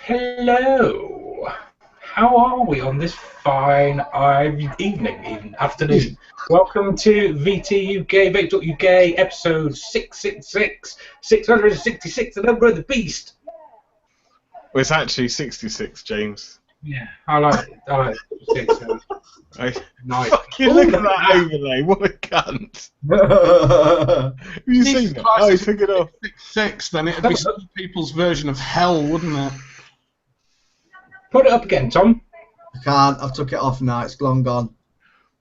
Hello. How are we on this fine evening, even afternoon? Welcome to VTUK, Vape.UK, episode 666, 666, the number of the beast. Well, it's actually 66, James. Yeah, I like it. Nice. Fucking look at that overlay, what a cunt. Have you seen that? Oh, he took it off. 666, then it'd be some people's version of hell, wouldn't it? Put it up again, Tom. I can't. I've took it off now. It's long gone.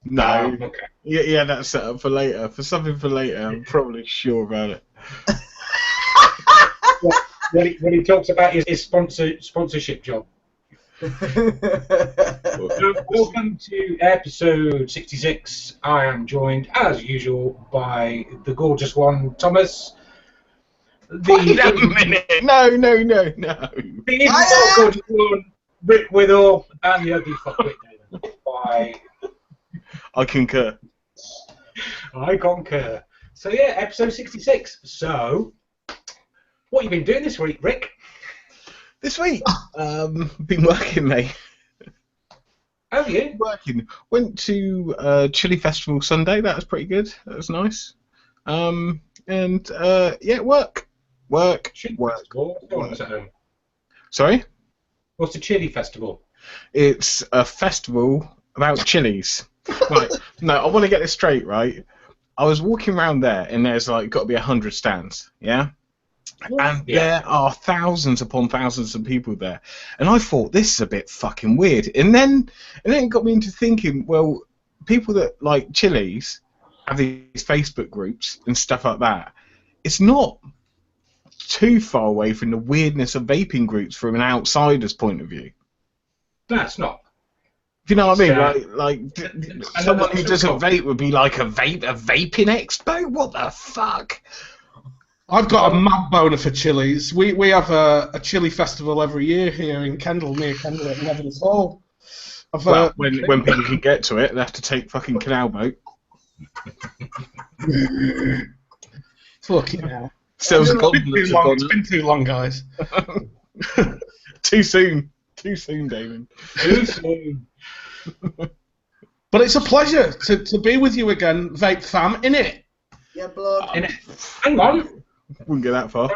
No. Oh, okay. Yeah, that's set up for later. For something for later, I'm probably sure about it. When he talks about his sponsorship job. Welcome to episode 66. I am joined, as usual, by the gorgeous one, Thomas. Wait a minute! No. The even more gorgeous one, Rick Withall, and the ugly fuckwit David. Bye. I concur. I concur. So yeah, episode 66. So, what have you been doing this week, Rick? This week, been working, mate. Have you? Working. Went to Chili Festival Sunday. That was pretty good. That was nice. Yeah, work. Chili Festival? What's at home? Sorry? What's the Chili Festival? It's a festival about chilies. Right. No, I want to get this straight, right? I was walking around there, and there's like got to be 100 stands, yeah? And there are thousands upon thousands of people there. And I thought, this is a bit fucking weird. And then it got me into thinking, well, people that like chilies have these Facebook groups and stuff like that. It's not too far away from the weirdness of vaping groups from an outsider's point of view. That's not. If you know what I mean? Like someone who doesn't vape would be like a vaping expo? What the fuck? I've got a mad boner for chilies. We have a chili festival every year here in Kendal, near Kendal at Leven's Hall. Well, when people can get to it, they have to take fucking canal boat. Fucking hell. It's been too long, guys. Too soon, Damon. Too soon. But it's a pleasure to be with you again, Vape fam, innit? Yeah, blood. Hang on. Wouldn't get that far.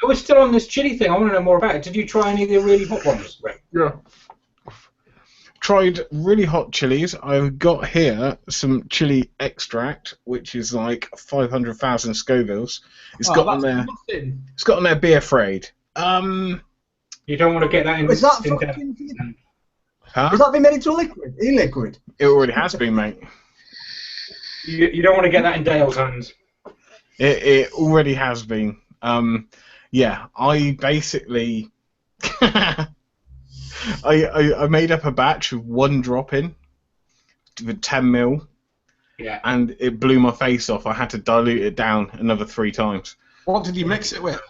We're still on this chili thing. I want to know more about it. Did you try any of the really hot ones, Rick? Yeah. Tried really hot chilies. I've got here some chili extract, which is like 500,000 Scovilles. It's got on there. Nothing. It's got on there. Be afraid. You don't want to get that in. Is that in fucking... Huh? Has that been made into liquid? E-liquid? It already has been, mate. You don't want to get that in Dale's hands. It already has been. Yeah, I basically I made up a batch with one drop in with 10 mil. Yeah. And it blew my face off. I had to dilute it down another 3 times. What did you mix it with?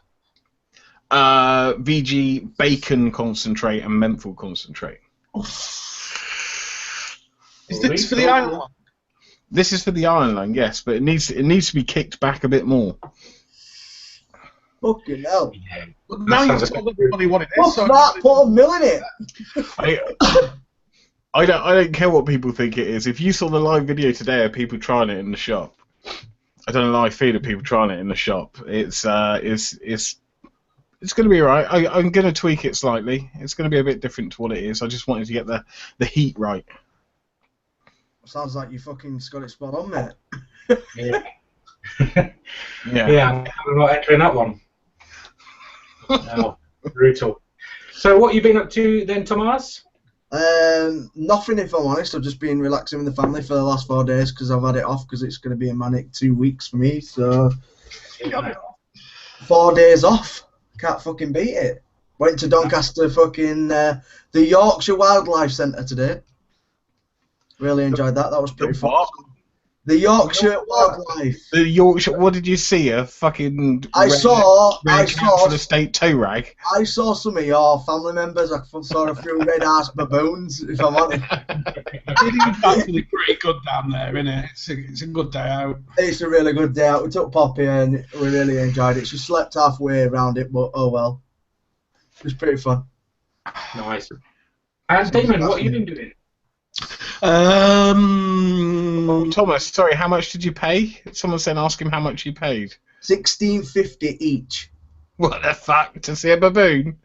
VG bacon concentrate and menthol concentrate. Is this for the iron lung? This is for the iron lung, yes, but it needs to be kicked back a bit more. Fucking hell. Yeah. Now you've told everybody what it is. What's that? Put a mill in it. I don't care what people think it is. If you saw the live video today of people trying it in the shop, I don't know how I feel of people trying it in the shop. It's going to be alright. I'm going to tweak it slightly. It's going to be a bit different to what it is. I just wanted to get the heat right. Sounds like you fucking got it spot on, mate. Yeah. Yeah. I'm not entering that one. No, brutal. So what have you been up to then, Thomas? Nothing, if I'm honest. I've just been relaxing with the family for the last 4 days because I've had it off because it's going to be a manic 2 weeks for me. So 4 days off. Can't fucking beat it. Went to Doncaster, fucking the Yorkshire Wildlife Centre today. Really enjoyed that. That was pretty fun. What? The Yorkshire Wildlife. The Yorkshire. What did you see? A fucking. I saw the state toe rag. I saw some of your family members. I saw a few red-ass baboons. If I'm honest. It's actually pretty good down there, isn't it? It's a good day out. It's a really good day out. We took Poppy and we really enjoyed it. She slept halfway around it, but oh well. It was pretty fun. Nice. And Damon, what have you been doing? Thomas, sorry, how much did you pay? Someone said ask him how much you paid. $16.50 each. What the fuck? To see a baboon?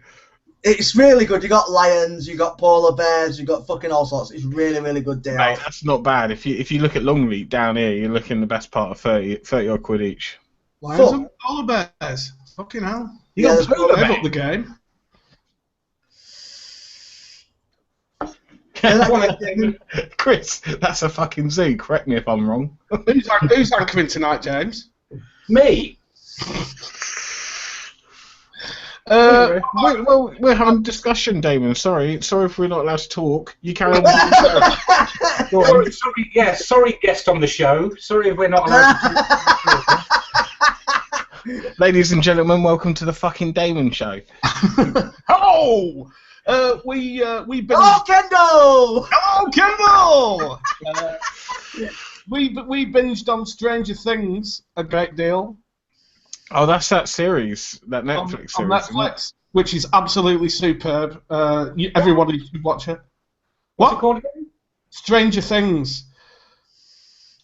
It's really good. You got lions, you got polar bears, you got fucking all sorts. It's really, really good day Mate, off. that's not bad. If you look at Longleat down here, you're looking the best part of 30 odd quid each. Lions and polar bears. Fucking hell. You Yeah, got to polar live up the game. Chris, that's a fucking zoo. Correct me if I'm wrong. Who's anchoring tonight, James? Me. We're having a discussion, Damon. Sorry if we're not allowed to talk. You carry on. Go on. Sorry, guest on the show. Sorry if we're not allowed to talk. Ladies and gentlemen, welcome to the fucking Damon show. Hello! We binged... Hello, Kendall! Hello, Kendall! We binged on Stranger Things a great deal. Oh, that's that series, that Netflix on series. Netflix, which is absolutely superb. Everybody should watch it. What's it called again? Stranger Things.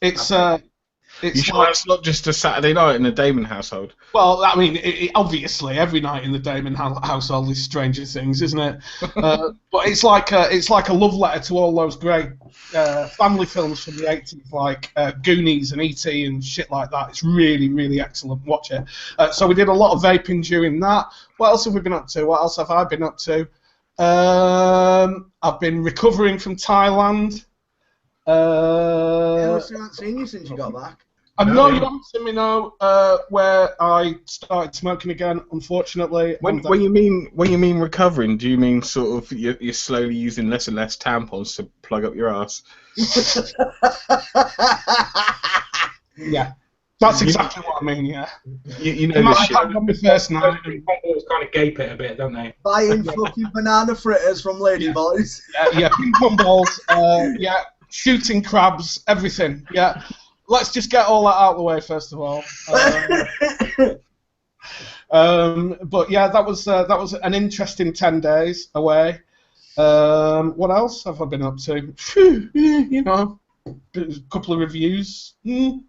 It's You sure that's not just a Saturday night in the Damon household? Well, I mean, obviously every night in the Damon household is Stranger Things, isn't it? But it's like a love letter to all those great family films from the 80s, like Goonies and E.T. and shit like that. It's really, really excellent. Watch it. So we did a lot of vaping during that. What else have we been up to? What else have I been up to? I've been recovering from Thailand. I haven't seen you since you got back. I know you haven't seen me now, where I started smoking again, unfortunately. When you mean recovering, do you mean sort of you're slowly using less and less tampons to plug up your ass? Yeah, that's exactly what I mean. Yeah. You know this shit. On the first night. Combos kind of gape it a bit, don't they? Buying fucking banana fritters from Ladyboys. Yeah, ping pong balls. Yeah, shooting crabs, everything. Yeah. Let's just get all that out of the way first of all. But yeah, that was an interesting 10 days away. What else have I been up to? Phew, you know, a couple of reviews. Reviews.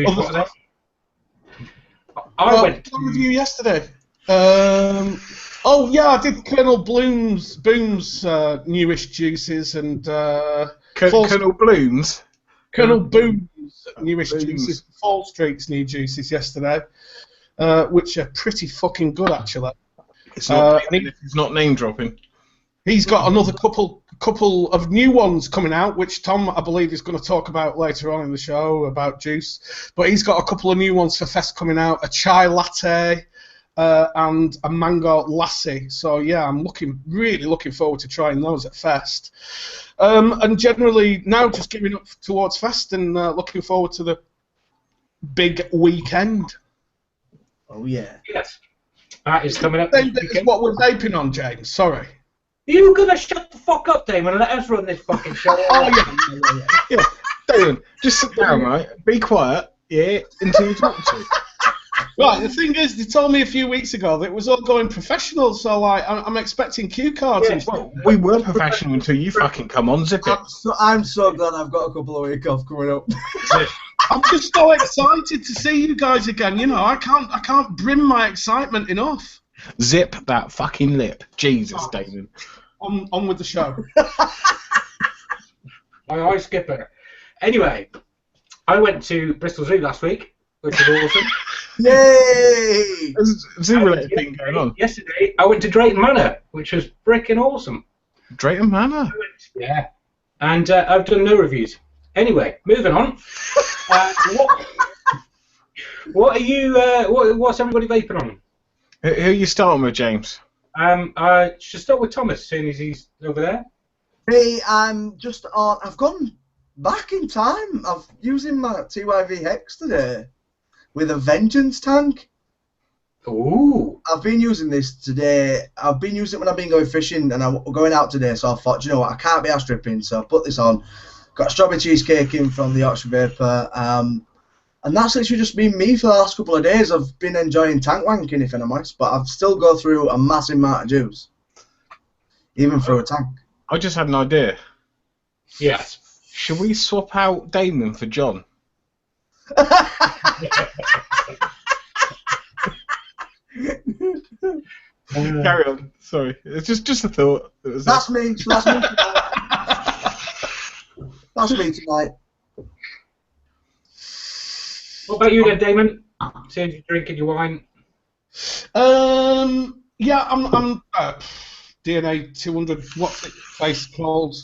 Other What are stuff. they? I went to a review yesterday. Oh yeah, I did Colonel Boone's newish juices and Colonel Bloom's. Colonel Boone's newish juices, Fall Street's new juices yesterday, which are pretty fucking good actually. It's not, it's not name dropping. He's got another couple of new ones coming out, which Tom, I believe, is going to talk about later on in the show about juice. But he's got a couple of new ones for Fest coming out: a chai latte and a mango lassi. So yeah, I'm really looking forward to trying those at Fest. And generally now just gearing up towards Fest and looking forward to the big weekend. Oh yeah. Yes. That is coming up. That's what we're vaping on, James. Sorry. You gonna shut the fuck up, Damon, and let us run this fucking show? Yeah, Damon, just sit down, right? Be quiet, yeah, until you talk to. Right, the thing is, they told me a few weeks ago that it was all going professional, so like, I'm expecting cue cards and stuff. Well, we were professional until you fucking come on, zip it. I'm so glad I've got a couple of weeks off coming up. I'm just so excited to see you guys again. You know, I can't brim my excitement enough. Zip that fucking lip, Jesus, Damon. On with the show. My eye skipper. Anyway, I went to Bristol Zoo last week, which was awesome. Yay! There's a zoo-related thing going on. Yesterday, I went to Drayton Manor, which was freaking awesome. Drayton Manor? Yeah. And I've done no reviews. Anyway, moving on. What are you? What's everybody vaping on? Who are you starting with, James? I should start with Thomas, seeing as he's over there. Hey, I'm just on. I've gone back in time. I'm using my TYV Hex today with a Vengeance tank. Ooh. I've been using this today. I've been using it when I've been going fishing, and I'm going out today. So I thought, you know what, I can't be ass stripping, so I put this on. Got a strawberry cheesecake in from the Yorkshire Vapor. And that's literally just been me for the last couple of days. I've been enjoying tank wanking, if I'm honest, but I've still go through a massive amount of juice. even through a tank. I just had an idea. Yes. Should we swap out Damon for John? Carry on. Sorry, it's just a thought. That's me. So that's me. That's me tonight. What about you then, Damon? Since you're drinking your wine. Yeah, I'm DNA 200. What's it face called?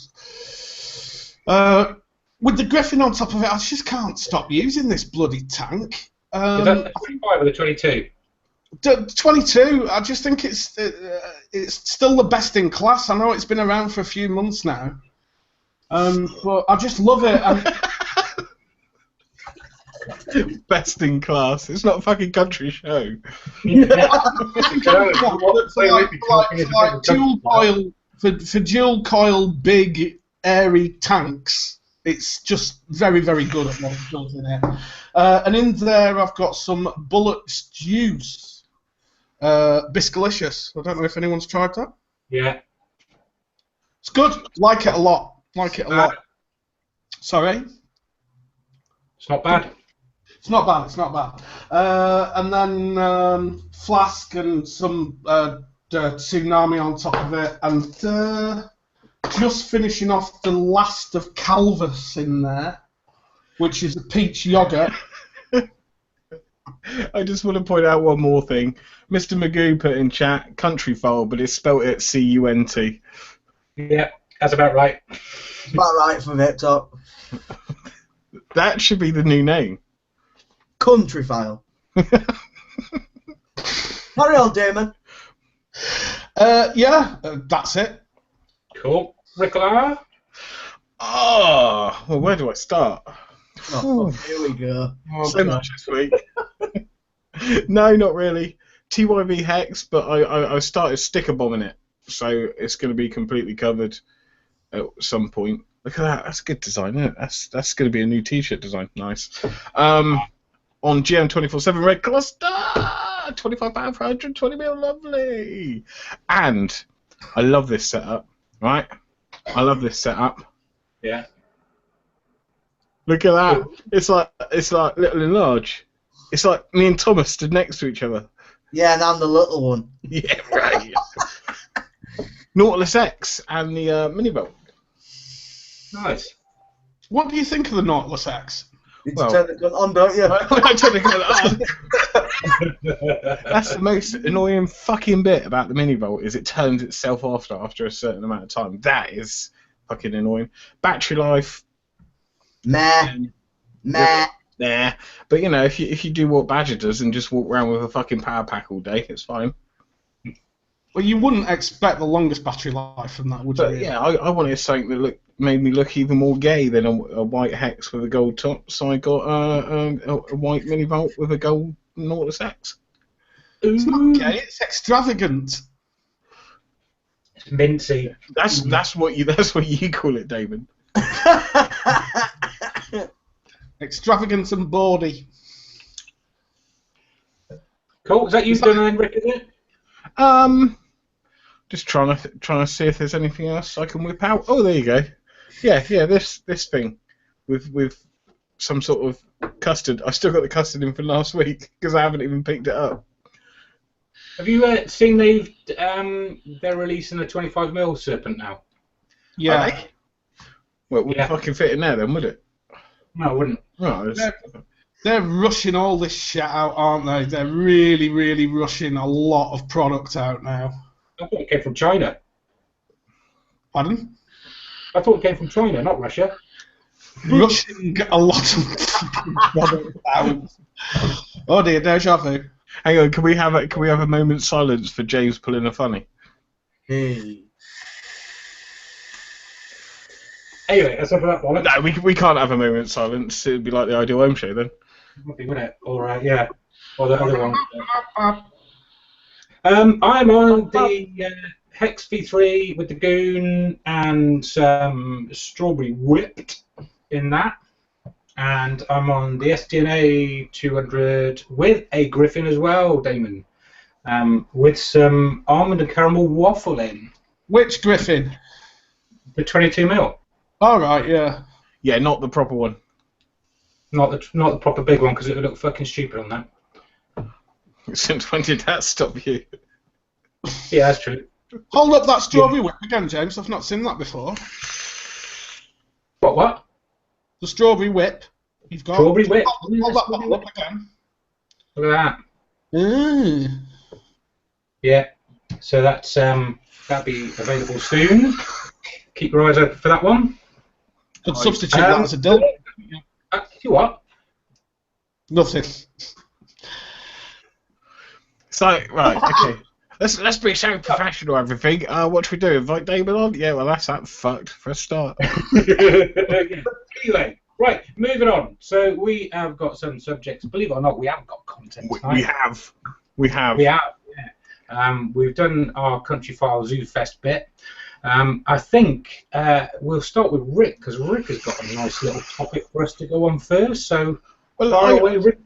With the Griffin on top of it, I just can't stop using this bloody tank. Is that the 25 or the 22? 22. I just think it's still the best in class. I know it's been around for a few months now, but I just love it. Best in class. It's not a fucking country show. Like dual coil for dual coil big airy tanks. It's just very, very good at what it does in it. And in there, I've got some Bullet's Juice, Biscolicious. I don't know if anyone's tried that. Yeah. It's good. Like it a lot. Like it a lot. Sorry. It's not bad. It's not bad. It's not bad. And then Flask and some Tsunami on top of it, and just finishing off the last of Calvus in there, which is a peach yogurt. I just want to point out one more thing. Mr. Magoo put in chat country foal, but it's spelt it C-U-N-T. Yeah, that's about right. About right for Vape Talk. That should be the new name. Country file. Carry on, Damon. Yeah, that's it. Cool. Ricola? Oh, well, where do I start? Oh, here we go. So much this week. No, not really. TYV Hex, but I started sticker bombing it, so it's going to be completely covered at some point. Look at that. That's a good design, isn't it? That's going to be a new T-shirt design. Nice. On GM 24/7 Red Cluster, 25 pound for 120 mil, lovely. And I love this setup, right? I love this setup. Yeah. Look at that. It's like little and large. It's like me and Thomas stood next to each other. Yeah, and I'm the little one. Yeah, right. Nautilus X and the mini bolt. Nice. What do you think of the Nautilus X? You need to turn the gun on, don't you? I turn the gun on. That's the most annoying fucking bit about the mini bolt is it turns itself off after a certain amount of time. That is fucking annoying. Battery life. Meh. Meh. Nah. But you know, if you do what Badger does and just walk around with a fucking power pack all day, it's fine. Well, you wouldn't expect the longest battery life from that, would you? But yeah, I wanted something that made me look even more gay than a white hex with a gold top, so I got a white mini volt with a gold Nautilus X. It's not gay, it's extravagant. It's mincy. That's what you call it, Damon. Extravagant and bawdy. Cool. Is that you done then, Rick, is it? Just trying to see if there's anything else I can whip out. Oh, there you go. Yeah, this thing with some sort of custard. I still got the custard in from last week because I haven't even picked it up. Have you seen they're releasing a 25mm Serpent now? Yeah. Well, it wouldn't fucking fit in there then, would it? No, it wouldn't. No, They're rushing all this shit out, aren't they? They're really, really rushing a lot of product out now. I thought it came from China. Pardon? I thought it came from China, not Russia. Rushing a lot of product out. Oh dear, deja vu. Hang on, can we have a moment's silence for James pulling a funny? Hey. Anyway, that's enough of that one. No, we can't have a moment's silence. It'd be like the Ideal Home Show then. Wouldn't it? All right, yeah. Or the other one. I'm on the Hex V3 with the Goon and some Strawberry Whipped in that. And I'm on the STNA 200 with a Griffin as well, Damon. With some Almond and Caramel Waffle in. Which Griffin? The 22 mil. All right, yeah. Yeah, not the proper one. Not the proper big one, because it would look fucking stupid on that. Since when did that stop you? Yeah, that's true. Hold up that strawberry whip again, James. I've not seen that before. What? The strawberry whip. You've got. Strawberry whip. Hold that bottle up again. Look at that. Mm. Yeah. So that's that'll be available soon. Keep your eyes open for that one. Could substitute that as a dill. You what? Nothing. So, right, okay. Let's be so professional, everything. What should we do? Invite Damon on? Yeah, well, that's that fucked for a start. Anyway, right, moving on. So we have got some subjects. Believe it or not, we haven't got content tonight. We have. Yeah. We've done our Country File Zoo Fest bit. I think we'll start with Rick, because Rick has got a nice little topic for us to go on first. So, fire away, Rick.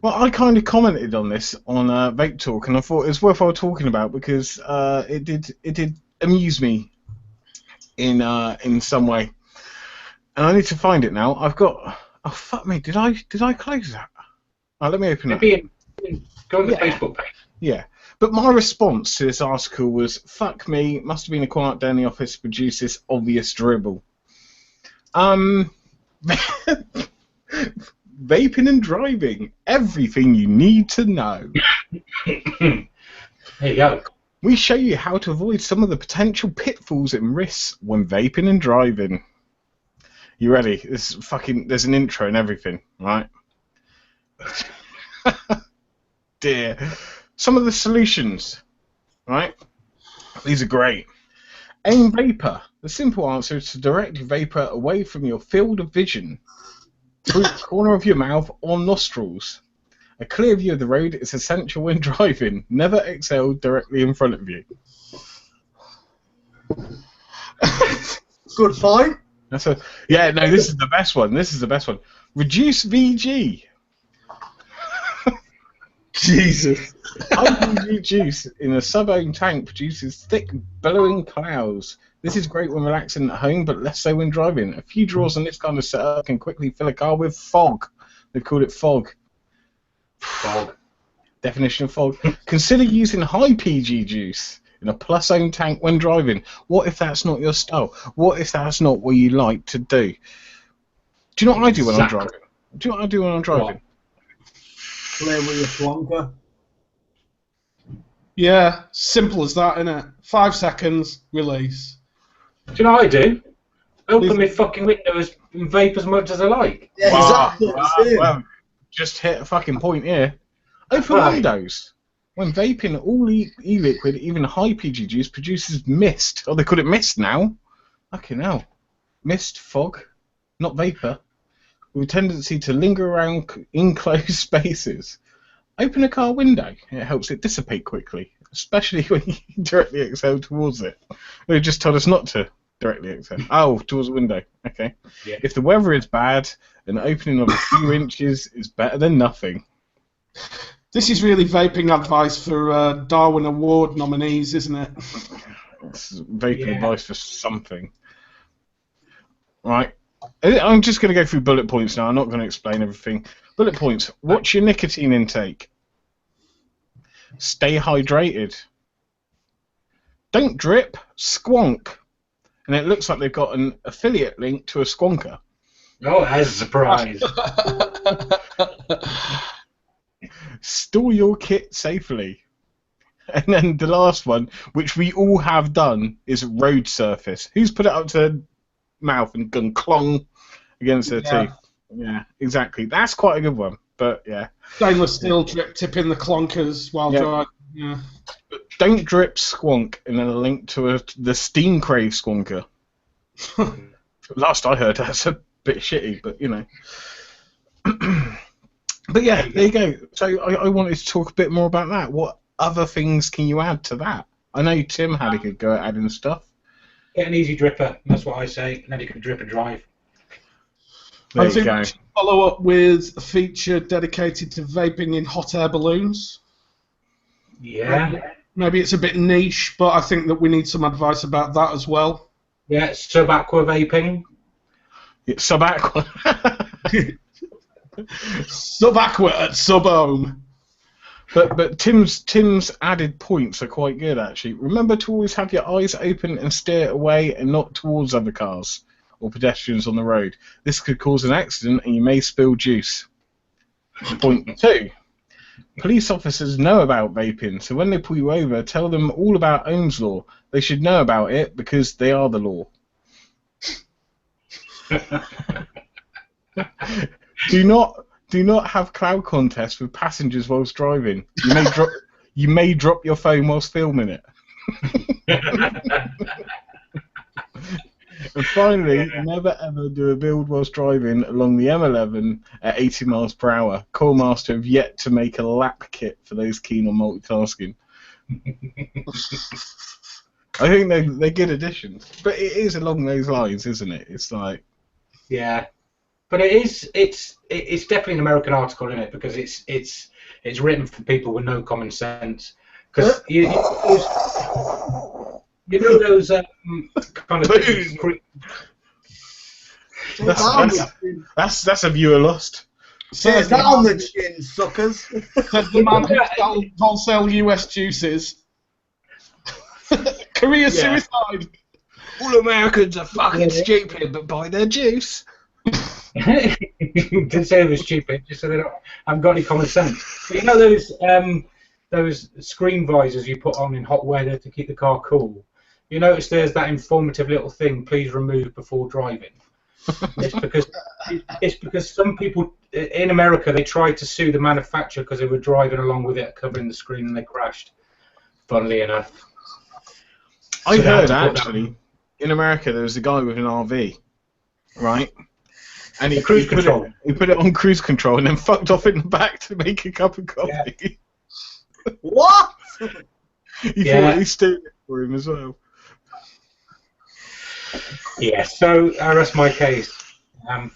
Well, I kind of commented on this on Vape Talk, and I thought it was worthwhile talking about because it did amuse me in some way, and I need to find it now. I've got. Oh fuck me! Did I close that? Oh, let me open it. Go on the Facebook page. Yeah. But my response to this article was, fuck me, must have been a quiet day in the office to produce this obvious dribble. Vaping and driving, everything you need to know. There you go. We show you how to avoid some of the potential pitfalls and risks when vaping and driving. You ready? There's an intro and everything, right? Dear. Some of the solutions, right? These are great. Aim vapor. The simple answer is to direct your vapor away from your field of vision, through the corner of your mouth or nostrils. A clear view of the road is essential when driving. Never exhale directly in front of you. Good point. This is the best one. Reduce VG. Jesus. High juice in a sub-ohm tank produces thick, billowing clouds. This is great when relaxing at home, but less so when driving. A few draws on this kind of setup can quickly fill a car with fog. They've called it fog. Fog. Definition of fog. Consider using high PG juice in a plus-ohm tank when driving. What if that's not your style? What if that's not what you like to do? Do you know what I do when I'm driving? What? Play with your plonker. Yeah, simple as that, innit? 5 seconds, release. Do you know what I do? Open my fucking windows and vape as much as I like. Yeah, exactly. Well, just hit a fucking point here. Open windows. When vaping, all e-liquid, even high PG juice, produces mist. Oh, they call it mist now. Fucking hell. Mist, fog, not vapor, with a tendency to linger around enclosed spaces. Open a car window. It helps it dissipate quickly, especially when you directly exhale towards it. They just told us not to directly exhale. Oh, towards the window. Okay. Yeah. If the weather is bad, an opening of a few inches is better than nothing. This is really vaping advice for Darwin Award nominees, isn't it? It's vaping advice for something. Right. I'm just going to go through bullet points now. I'm not going to explain everything. Bullet points. What's your nicotine intake? Stay hydrated. Don't drip, squonk. And it looks like they've got an affiliate link to a squonker. Oh, that's a surprise. Store your kit safely. And then the last one, which we all have done, is road surface. Who's put it up to their mouth and gone clong against their teeth? Yeah, exactly. That's quite a good one. But yeah. Stainless steel drip tipping the clonkers while driving. Yeah. Don't drip, squonk, and then a link to the Steam Crave squonker. Last I heard, that's a bit shitty, but you know. But yeah, there you go. So I wanted to talk a bit more about that. What other things can you add to that? I know Tim had a good go at adding stuff. Get an easy dripper, that's what I say, and then you can drip and drive. There I you think go. we should follow up with a feature dedicated to vaping in hot air balloons. Yeah. Maybe it's a bit niche, but I think that we need some advice about that as well. Yeah, sub-aqua vaping. Yeah, sub-aqua. Sub-aqua at sub-ohm. But Tim's added points are quite good, actually. Remember to always have your eyes open and stare away and not towards other cars or pedestrians on the road. This could cause an accident and you may spill juice. Point 2. Police officers know about vaping, so when they pull you over, tell them all about Ohm's law. They should know about it because they are the law. Do not have cloud contests with passengers whilst driving. You may drop your phone whilst filming it. And finally, never ever do a build whilst driving along the M11 at 80 miles per hour. Coilmaster have yet to make a lap kit for those keen on multitasking. I think they're good additions, but it is along those lines, isn't it? It's like, yeah, but it's definitely an American article, isn't it? Because it's written for people with no common sense. Because you know those kind of things. That's a viewer lost. Says that on the chin, suckers. Says the man who wholesale US juices. Career suicide. All Americans are fucking stupid, but buy their juice. Didn't say it was stupid, just so they haven't got any common sense. But you know those screen visors you put on in hot weather to keep the car cool? You notice there's that informative little thing, please remove before driving. It's because some people in America, they tried to sue the manufacturer because they were driving along with it covering the screen and they crashed, funnily enough. I heard, actually, in America there was a guy with an RV, right? And he put it on cruise control and then fucked off in the back to make a cup of coffee. Yeah. What? He thought he stole it for him as well. Yeah, so that's my case.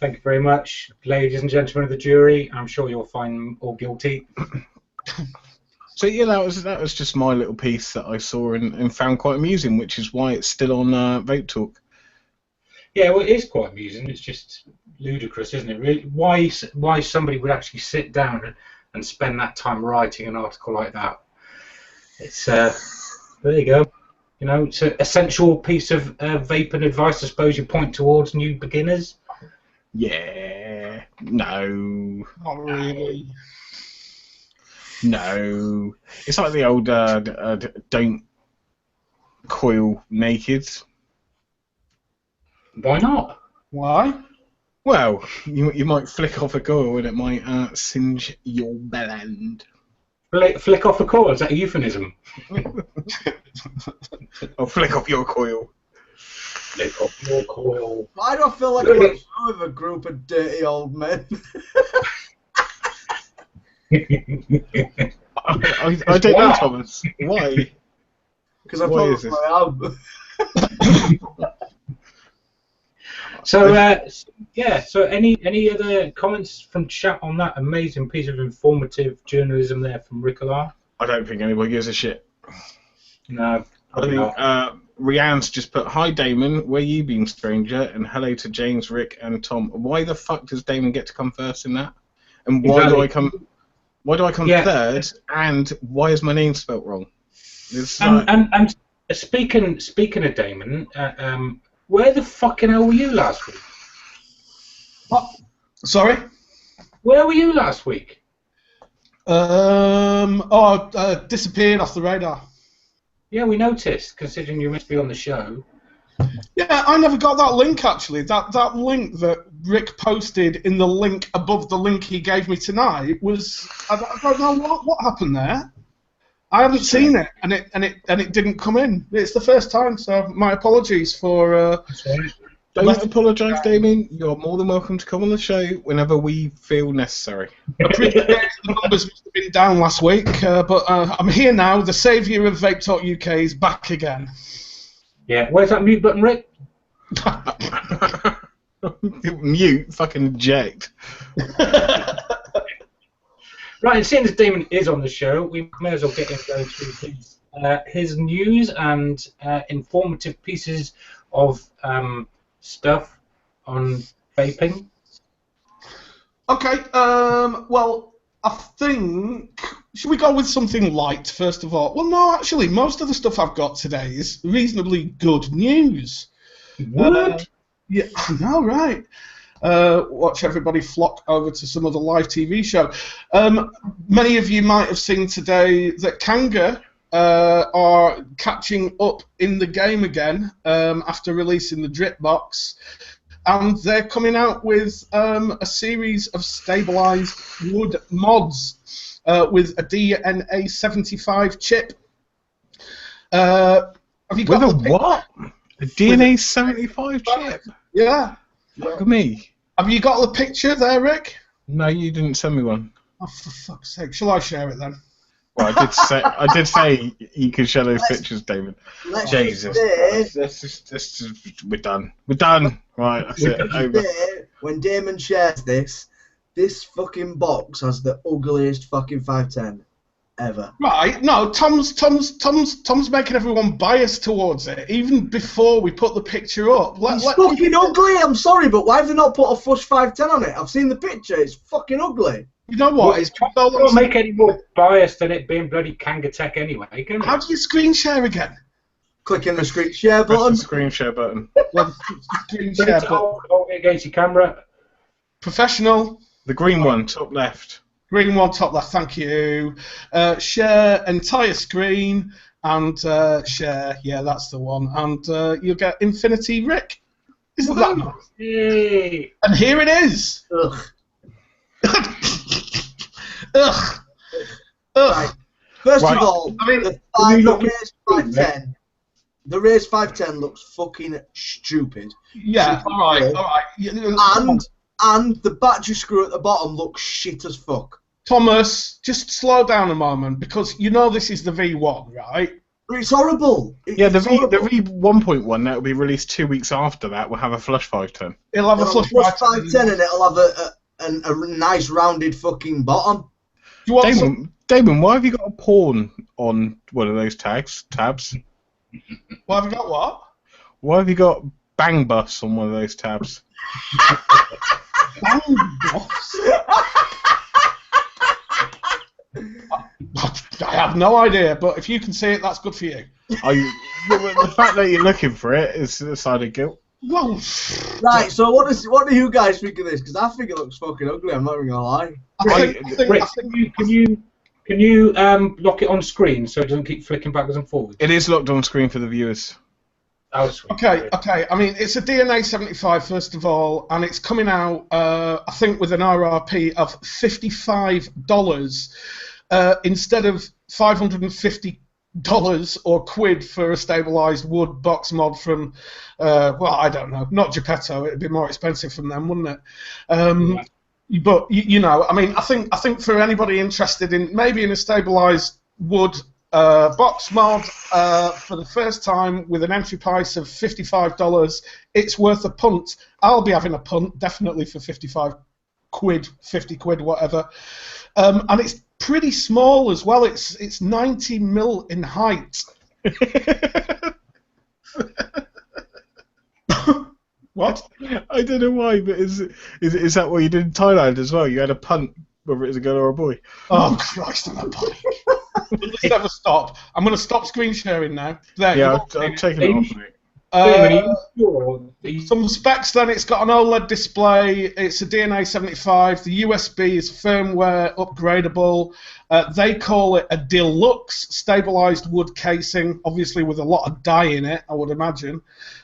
Thank you very much, ladies and gentlemen of the jury. I'm sure you'll find them all guilty. So yeah, that was just my little piece that I saw and found quite amusing, which is why it's still on Vape Talk. Yeah, well, it is quite amusing. It's just ludicrous, isn't it? Really, why somebody would actually sit down and spend that time writing an article like that? It's there you go. You know, it's an essential piece of vaping advice, I suppose you point towards new beginners. Yeah. No. Not really. No. It's like the old don't coil naked. Why not? Why? Well, you might flick off a coil and it might singe your bellend. Flick off a coil, is that a euphemism? Or flick off your coil. Flick off your coil. Why do I feel like I'm on a show with a group of dirty old men? I don't know, Thomas. Why? Because I probably am. So So any other comments from chat on that amazing piece of informative journalism there from Ricola? I don't think anybody gives a shit. No. I think Rianne's just put, "Hi Damon, where you been, stranger?" and hello to James, Rick, and Tom. Why the fuck does Damon get to come first in that? And why do I come? Why do I come third? And why is my name spelt wrong? And speaking of Damon, where the fucking hell were you last week? What? Sorry? Where were you last week? Disappeared off the radar. Yeah, we noticed, considering you must be on the show. Yeah, I never got that link, actually. That link that Rick posted in the link above the link he gave me tonight was... I don't know what happened there. I haven't seen it, and it didn't come in. It's the first time, so my apologies for... Don't apologise, Damien. You're more than welcome to come on the show whenever we feel necessary. I appreciate the numbers must have been down last week, but I'm here now. The saviour of Vape Talk UK is back again. Yeah, where's that mute button, Rick? Mute, fucking eject. Right, and seeing as Damon is on the show, we may as well get him going through his news and informative pieces of stuff on vaping. Okay. Well, I think should we go with something light first of all? Well, no, actually, most of the stuff I've got today is reasonably good news. What? Yeah, I know, right? Watch everybody flock over to some other live TV show. Many of you might have seen today that Kanga are catching up in the game again after releasing the Drip Box, and they're coming out with a series of stabilized wood mods with a DNA 75 chip. Have you got With a what? A DNA 75 chip? Yeah. Look at me. Have you got the picture there, Rick? No, you didn't send me one. Oh, for fuck's sake! Shall I share it then? Well, I did say you could share those pictures, David. Jesus, we're done. We're done. Right, that's it. Over. When Damon shares this fucking box has the ugliest fucking 510 ever. Right? No, Tom's making everyone biased towards it, even before we put the picture up. It's fucking ugly. I'm sorry, but why have they not put a Fush 510 on it? I've seen the picture. It's fucking ugly. You know what? It's don't make any more biased than it being bloody Kanga Tech anyway, can it? How do you screen share again? Clicking the screen share Press button. the screen share button. Well, screen share button. Hold it against your camera. Professional. The green one, top left. Green one, top left. Thank you. Share entire screen and share. Yeah, that's the one. And you'll get Infinity Rick. Isn't that nice? Yay. And here it is. Ugh. Ugh. Ugh. Right. First Right. of all, I mean, the look Race 510. The Race 510 looks fucking stupid. Yeah, alright. And the battery screw at the bottom looks shit as fuck. Thomas, just slow down a moment because you know this is the V1, right? It's horrible. Yeah, the V 1.1 that will be released 2 weeks after that will have a flush 510. It'll have a It'll flush have a 510 and it'll have a nice rounded fucking bottom. You want some, Damon, why have you got a porn on one of those tabs? what have you got? What? Why have you got Bang Bus on one of those tabs? Bang Bus? I have no idea, but if you can see it, that's good for you. The fact that you're looking for it is a sign of guilt. Well, right. So what do you guys think of this? Because I think it looks fucking ugly. I'm not even gonna lie. Rick, can you lock it on screen so it doesn't keep flicking backwards and forwards? It is locked on screen for the viewers. Oh, sweet. Okay. I mean, it's a DNA 75 first of all, and it's coming out, I think, with an RRP of $55 instead of $550 or quid for a stabilized wood box mod from, well, I don't know, not Geppetto. It'd be more expensive from them, wouldn't it? But you know, I mean, I think for anybody interested in maybe in a stabilized wood box mod for the first time with an entry price of $55, it's worth a punt. I'll be having a punt definitely for 55 quid, 50 quid, whatever. And it's pretty small as well. It's 90 mil in height. What? I don't know why, but is that what you did in Thailand as well? You had a punt, whether it was a girl or a boy. Oh Christ, I'm a boy. Let's never stop. I'm going to stop screen sharing now. There. Yeah, I'm taking it off, mate. Some specs then, it's got an OLED display, it's a DNA 75, the USB is firmware upgradable, they call it a deluxe stabilized wood casing, obviously with a lot of dye in it, I would imagine,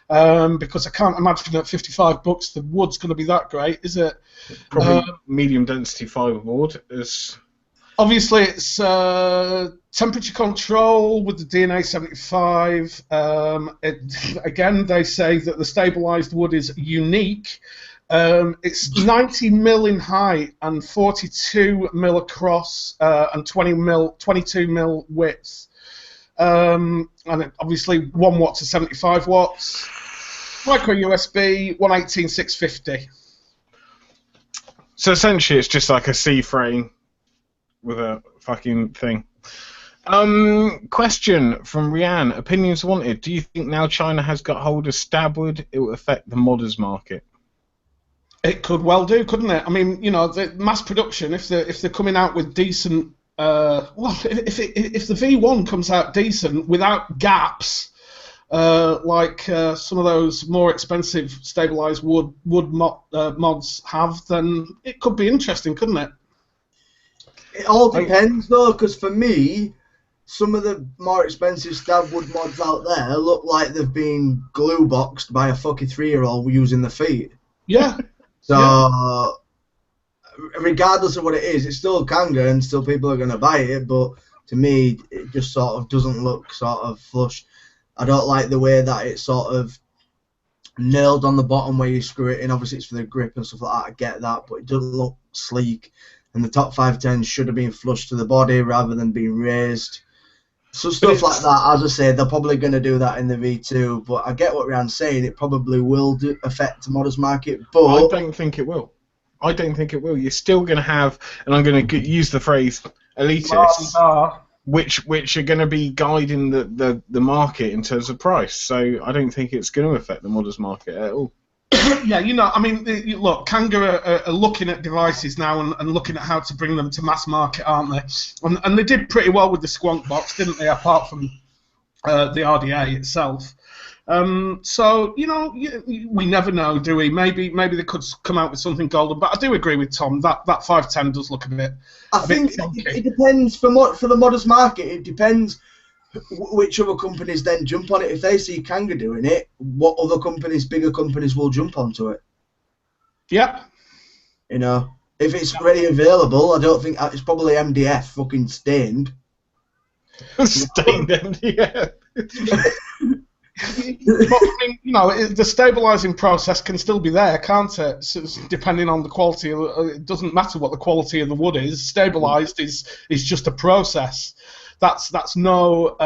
because I can't imagine at $55 the wood's going to be that great, is it? Probably medium density fiberboard is... Obviously, it's temperature control with the DNA 75. Again, they say that the stabilized wood is unique. It's 90 mil in height and 42 mil across and 22 mil width. And obviously 1 watt to 75 watts. Micro USB, 118, 650. So essentially, it's just like a C-frame with a fucking thing. Question from Rianne. Opinions wanted. Do you think now China has got hold of stabwood, it will affect the modders market? It could well do, couldn't it? I mean, you know, the mass production. If they're coming out with decent, if the V1 comes out decent without gaps, like some of those more expensive stabilized wood mods have, then it could be interesting, couldn't it? It all depends, though, because for me, some of the more expensive stab wood mods out there look like they've been glue boxed by a fucking 3-year-old using their feet. Yeah. So, regardless of what it is, it's still Kanga and still people are going to buy it, but to me, it just sort of doesn't look sort of flush. I don't like the way that it's sort of nailed on the bottom where you screw it in. Obviously, it's for the grip and stuff like that. I get that, but it doesn't look sleek. And the top 510 should have been flush to the body rather than being raised. So stuff like that, as I say, they're probably going to do that in the V2. But I get what Ryan's saying. It probably will affect the modders market. But I don't think it will. I don't think it will. You're still going to have, and I'm going to use the phrase, elitists, which are going to be guiding the market in terms of price. So I don't think it's going to affect the modders market at all. Yeah, you know, I mean, look, Kanga are looking at devices now and looking at how to bring them to mass market, aren't they? And they did pretty well with the Squonk box, didn't they, apart from the RDA itself. So, you know, we never know, do we? Maybe they could come out with something golden, but I do agree with Tom, that 510 does look a bit it depends, for the modders market, it depends which other companies then jump on it. If they see Kanga doing it, what other companies, bigger companies, will jump onto it? Yeah. You know, if it's ready available, I don't think it's probably MDF fucking stained. Stained MDF. But, I mean, you know, the stabilising process can still be there, can't it? So depending on the quality, it doesn't matter what the quality of the wood is. Stabilised is just a process. That's no,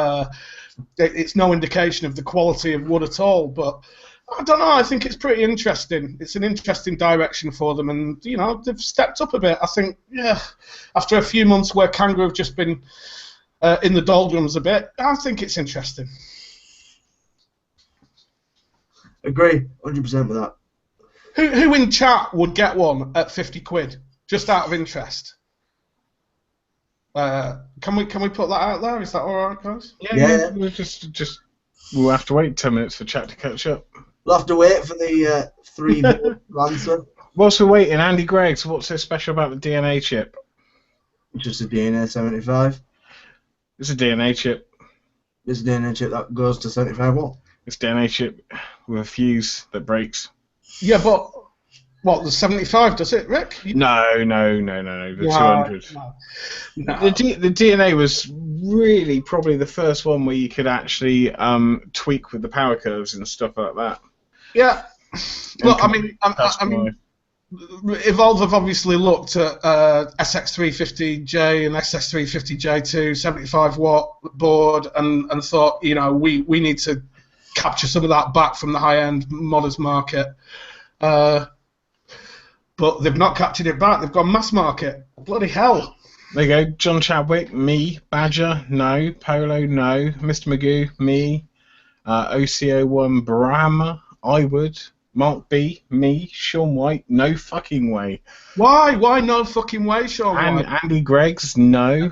it's no indication of the quality of wood at all. But I don't know. I think it's pretty interesting. It's an interesting direction for them, and you know, they've stepped up a bit. I think, yeah, after a few months where Kanga have just been in the doldrums a bit, I think it's interesting. Agree, 100% with that. Who in chat would get one at 50 quid, just out of interest? Can we put that out there? Is that all right, guys? Yeah. We'll have to wait 10 minutes for chat to catch up. We'll have to wait for the 3 to answer. Whilst we're waiting, Andy Greggs, what's so special about the DNA chip? Just a DNA 75. It's a DNA chip. It's a DNA chip that goes to 75 watt. It's a DNA chip with a fuse that breaks. Yeah, but what, the 75 does it, Rick? No, the 200. No. The DNA was really probably the first one where you could actually tweak with the power curves and stuff like that. Yeah. Look, I mean, Evolve have obviously looked at SX350J and SX350J2 75 watt board and thought, you know, we need to capture some of that back from the high-end modders market. But they've not captured it back. They've gone mass market. Bloody hell. There you go. John Chadwick, me. Badger, no. Polo, no. Mr. Magoo, me. OCO1, Brahma, I would. Mark B, me. Sean White, no fucking way. Why? Why no fucking way, Sean White? Andy Greggs, no.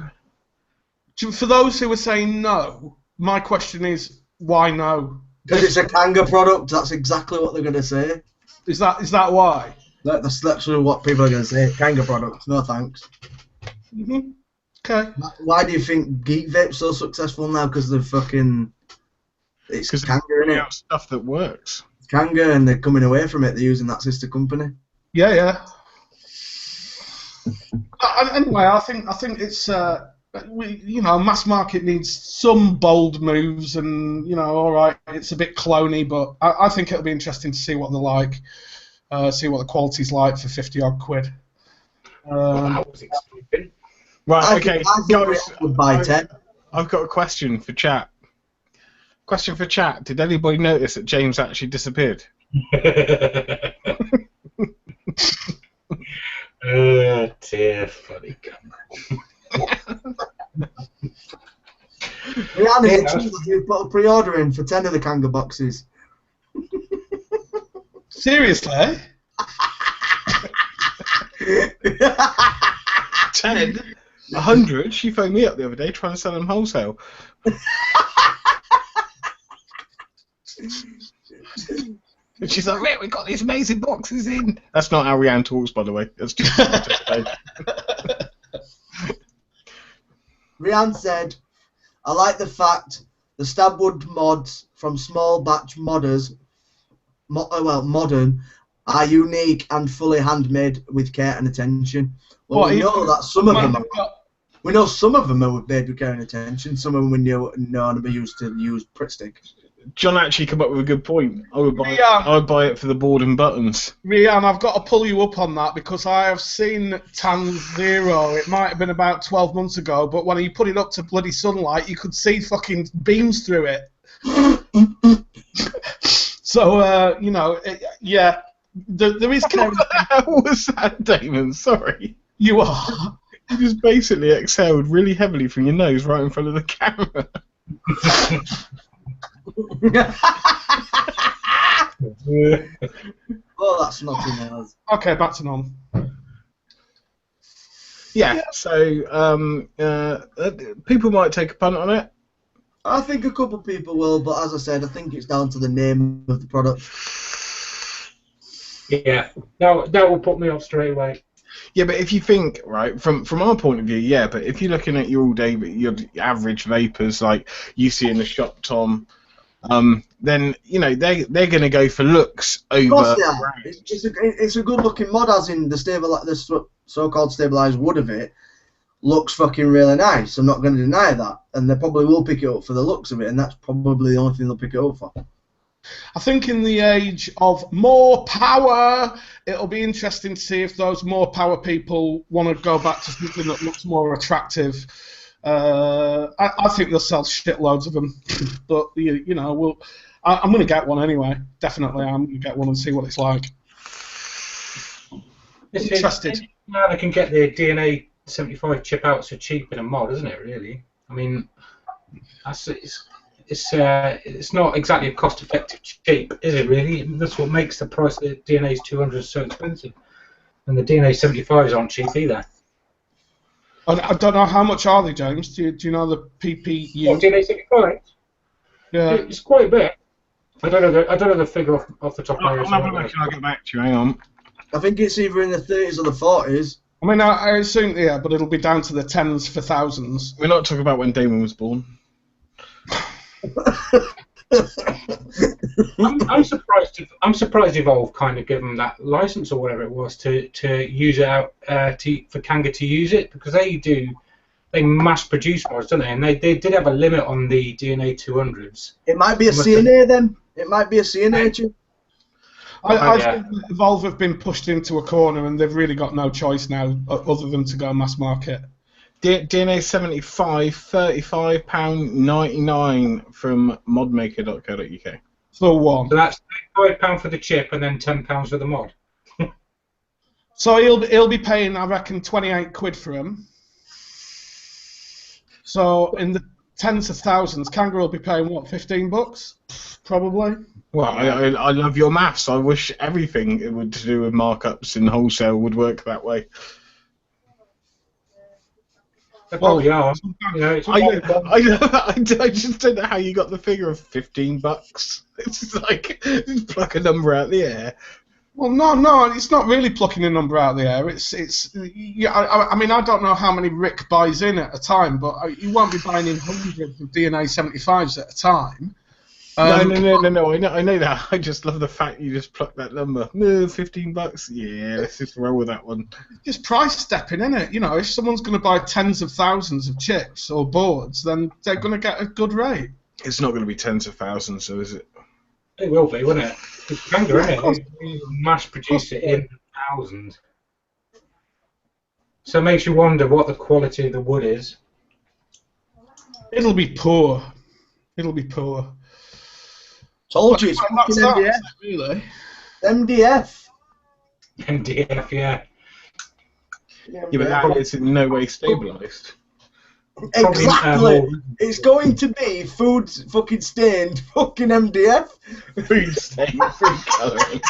For those who are saying no, my question is, why no? Because it's a Kanga product. That's exactly what they're going to say. Is that why? That's literally what people are going to say. Kanga product. No thanks. Mm-hmm. Okay. Why do you think Geek Vape's so successful now? Because they're fucking... It's Kanga, isn't it? Stuff that works. It's Kanga, and they're coming away from it. They're using that sister company. Yeah. Anyway, I think it's... mass market needs some bold moves, and all right, it's a bit cloney, but I think it'll be interesting to see what they're like, see what the quality's like for 50 odd quid. That was exciting. Right, okay, guys, I've got a question for chat. Did anybody notice that James actually disappeared? Dear funny gun. Rihanna, Yeah, it's true that you put a pre-order in for 10 of the Kanga boxes. Seriously? 10? 100? She phoned me up the other day trying to sell them wholesale. And she's like, "Rick, we've got these amazing boxes in." That's not how Rianne talks, by the way. That's just Rianne said, I like the fact the Stabwood mods from small batch modders, modern, are unique and fully handmade with care and attention. Well, we know that some of them are. We know some of them are made with care and attention. Some of them we know and be used to use Pritt stick. John actually came up with a good point. I would buy it for the board and buttons. Rianne, I've got to pull you up on that because I have seen Tan Zero. It might have been about 12 months ago, but when you put it up to bloody sunlight, you could see fucking beams through it. So, you know, yeah, there is care. What the hell was that, Damon? Sorry. You are. You just basically exhaled really heavily from your nose right in front of the camera. Oh, that's nothing else. Okay, back to none. Yeah, so people might take a punt on it. I think a couple of people will, but as I said, I think it's down to the name of the product. Yeah, that will put me off straight away. Yeah, but if you think, right, from our point of view, yeah, but if you're looking at your all-day, your average vapors like you see in the shop, Tom, then, you know, they're going to go for looks over... Of course they are. It's a good-looking mod, as in the so-called stabilised wood of it looks fucking really nice. I'm not going to deny that. And they probably will pick it up for the looks of it, and that's probably the only thing they'll pick it up for. I think in the age of more power, it'll be interesting to see if those more power people want to go back to something that looks more attractive. I think they'll sell shitloads of them, but you know, I'm going to get one anyway. Definitely, I'm going to get one and see what it's like. Interested. Now they can get the DNA 75 chip out so cheap in a mod, isn't it? Really? I mean, it's not exactly a cost-effective cheap, is it? Really? That's what makes the price of the DNA's 200 so expensive, and the DNA 75s aren't cheap either. I don't know how much are they, James. Do you know the PPU? Oh, DNA 75. Yeah, it's quite a bit. I don't know the figure off the top of my head. I'll get back to you. Hang on. I think it's either in the 30s or the 40s. I mean, I assume, yeah, but it'll be down to the tens for thousands. We're not talking about when Damon was born. I'm surprised Evolve kind of gave them that license or whatever it was to use it out for Kanga to use it, because they mass produce mods, don't they? And they did have a limit on the DNA 200s. It might be a CNA then. It might be a CNA chip. I think Evolve have been pushed into a corner and they've really got no choice now other than to go mass market. DNA 75, £35.99 from modmaker.co.uk. For one. So that's £35 for the chip and then £10 for the mod. So he'll be paying, I reckon, 28 quid for him. So in the tens of thousands, Kanga will be paying what, $15? Probably. Well, I love your maths. I wish everything it would to do with markups in wholesale would work that way. Well, yeah. I just don't know how you got the figure of $15. It's just like just pluck a number out of the air. Well, no, it's not really plucking a number out of the air. Yeah. I mean, I don't know how many Rick buys in at a time, but you won't be buying in hundreds of DNA 75s at a time. No. I know that. I just love the fact you just plucked that number. No, $15. Yeah, let's just roll with that one. Just price stepping, innit? You know, if someone's going to buy tens of thousands of chips or boards, then they're going to get a good rate. It's not going to be tens of thousands, so is it? It will be, won't it? It's Kanga, isn't it? You mass produce it in thousands. So it makes you wonder what the quality of the wood is. It'll be poor. Told you, it's fucking MDF. Really? MDF. MDF, yeah. Yeah, but that is in no way stabilised. Probably, Exactly. more. It's going to be food fucking stained fucking MDF. Food stain, food colouring.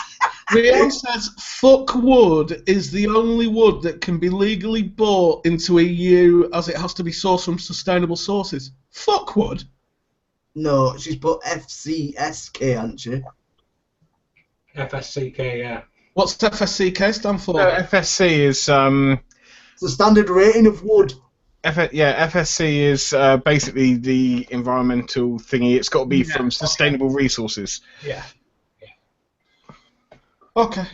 Rian says, fuck wood is the only wood that can be legally bought into EU as it has to be sourced from sustainable sources. Fuck wood? No, she's put FCSK, hasn't she? FSCK, yeah. What's FSCK stand for? No, FSC is It's the standard rating of wood. FSC is basically the environmental thingy. It's got to be Yeah, from sustainable resources. Yeah. Okay.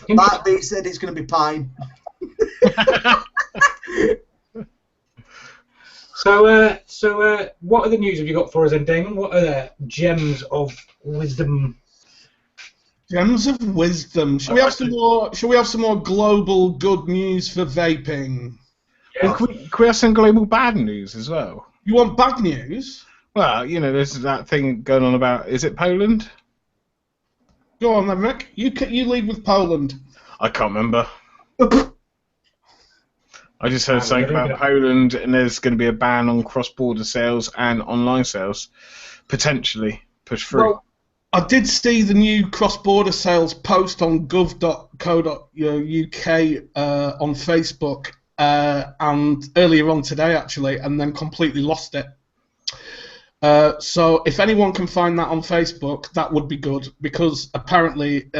Mark B said it's going to be pine. So, what other news have you got for us then, Damon? What other gems of wisdom? Gems of wisdom. Shall we have some more? Shall we have some more global good news for vaping? Yeah. Can we have some global bad news as well? You want bad news? Well, you know, there's that thing going on about, is it Poland? Go on then, Rick. You lead with Poland. I can't remember. I just heard something really about good. Poland, and there's going to be a ban on cross-border sales and online sales, potentially pushed through. Well, I did see the new cross-border sales post on gov.co.uk on Facebook, and earlier on today actually, and then completely lost it. So if anyone can find that on Facebook, that would be good, because apparently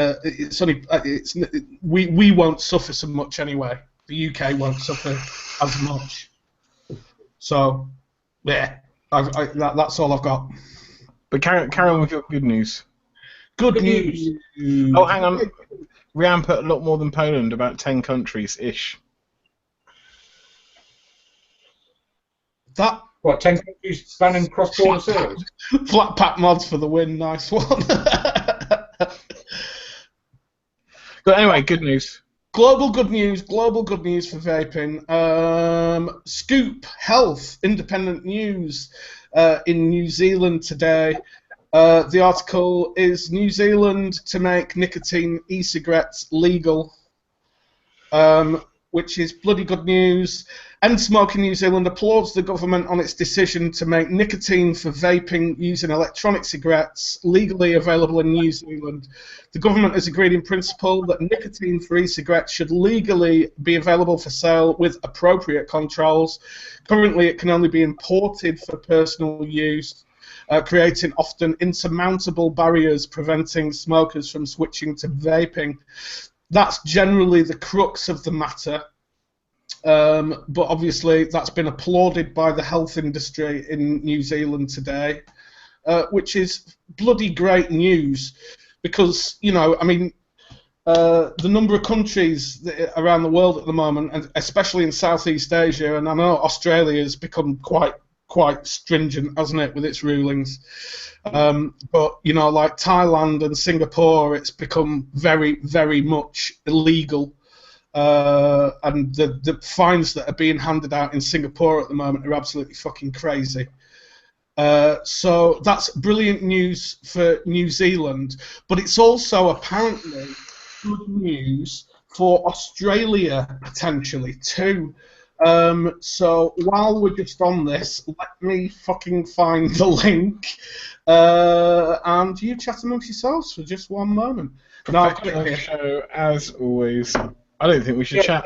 we won't suffer so much anyway. The UK won't suffer as much. So yeah, that's all I've got. But carry on with your good news. Good news. Oh, hang on. Rian put a lot more than Poland, about 10 countries-ish. That What, 10 countries banning cross-border sales? flat pack mods for the win. Nice one. But anyway, good news. Global good news for vaping. Scoop Health, independent news in New Zealand today. The article is New Zealand to make nicotine e-cigarettes legal, which is bloody good news. End Smoking New Zealand applauds the government on its decision to make nicotine for vaping using electronic cigarettes legally available in New Zealand. The government has agreed in principle that nicotine for e-cigarettes should legally be available for sale with appropriate controls. Currently, it can only be imported for personal use, creating often insurmountable barriers preventing smokers from switching to vaping. That's generally the crux of the matter. But obviously that's been applauded by the health industry in New Zealand today, which is bloody great news, because, you know, I mean, the number of countries around the world at the moment, and especially in Southeast Asia, and I know Australia has become quite stringent, hasn't it, with its rulings. But, you know, like Thailand and Singapore, it's become very, very much illegal. And the fines that are being handed out in Singapore at the moment are absolutely fucking crazy. So that's brilliant news for New Zealand, but it's also apparently good news for Australia potentially too. So while we're just on this, let me fucking find the link, and you chat amongst yourselves for just one moment. No, I've got it here. So, as always, I don't think we should chat.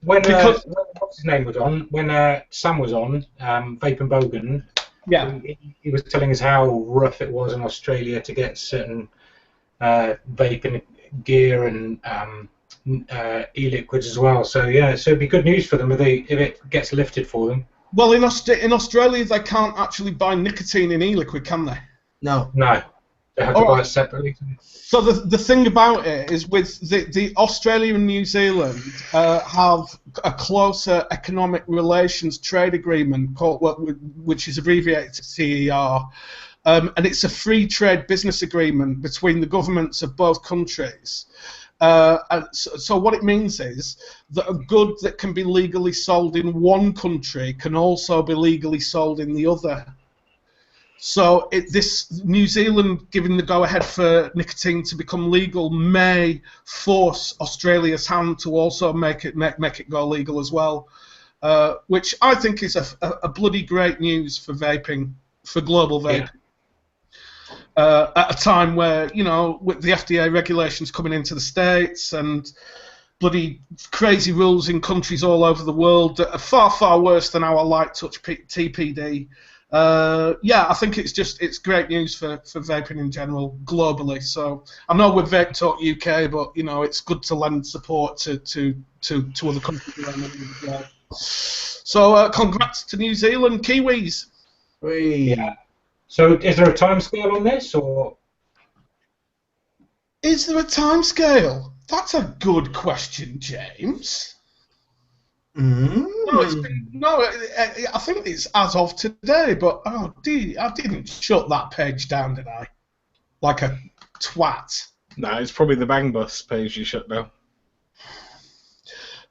When Because- what's his name was on, when Sam was on, Vape and Bogan, Yeah. he was telling us how rough it was in Australia to get certain vaping gear and e-liquids as well. So yeah, so it'd be good news for them if it gets lifted for them. Well, in Australia, they can't actually buy nicotine in e-liquid, can they? No. No, they have to All buy right. it separately. So the thing about it is, with the Australia and New Zealand have a closer economic relations trade agreement called, which is abbreviated to CER, and it's a free trade business agreement between the governments of both countries. And so what it means is that a good that can be legally sold in one country can also be legally sold in the other. So this New Zealand giving the go-ahead for nicotine to become legal may force Australia's hand to also make it go legal as well. which I think is a bloody great news for vaping, for global vaping. At a time where, with the FDA regulations coming into the States and bloody crazy rules in countries all over the world that are far, far worse than our light touch TPD. I think it's great news for vaping in general globally. So I know we're Vape Talk UK, but it's good to lend support to other countries around the world as well. So congrats to New Zealand Kiwis. Yeah. So is there a timescale on this, or is there a timescale? That's a good question, James. No, I think it's as of today, but I didn't shut that page down, did I? Like a twat. No, it's probably the Bang Bus page you shut down.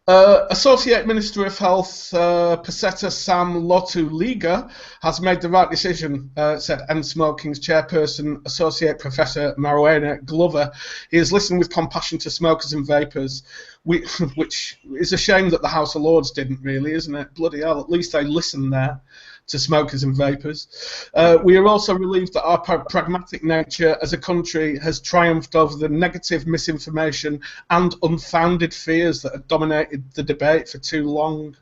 Associate Minister of Health Paseta Sam Lotu-Liga has made the right decision, said End Smoking's chairperson, Associate Professor Mariana Glover. He has listened with compassion to smokers and vapors, which is a shame that the House of Lords didn't really, isn't it? Bloody hell, at least they listened there to smokers and vapors. We are also relieved that our pragmatic nature as a country has triumphed over the negative misinformation and unfounded fears that have dominated the debate for too long.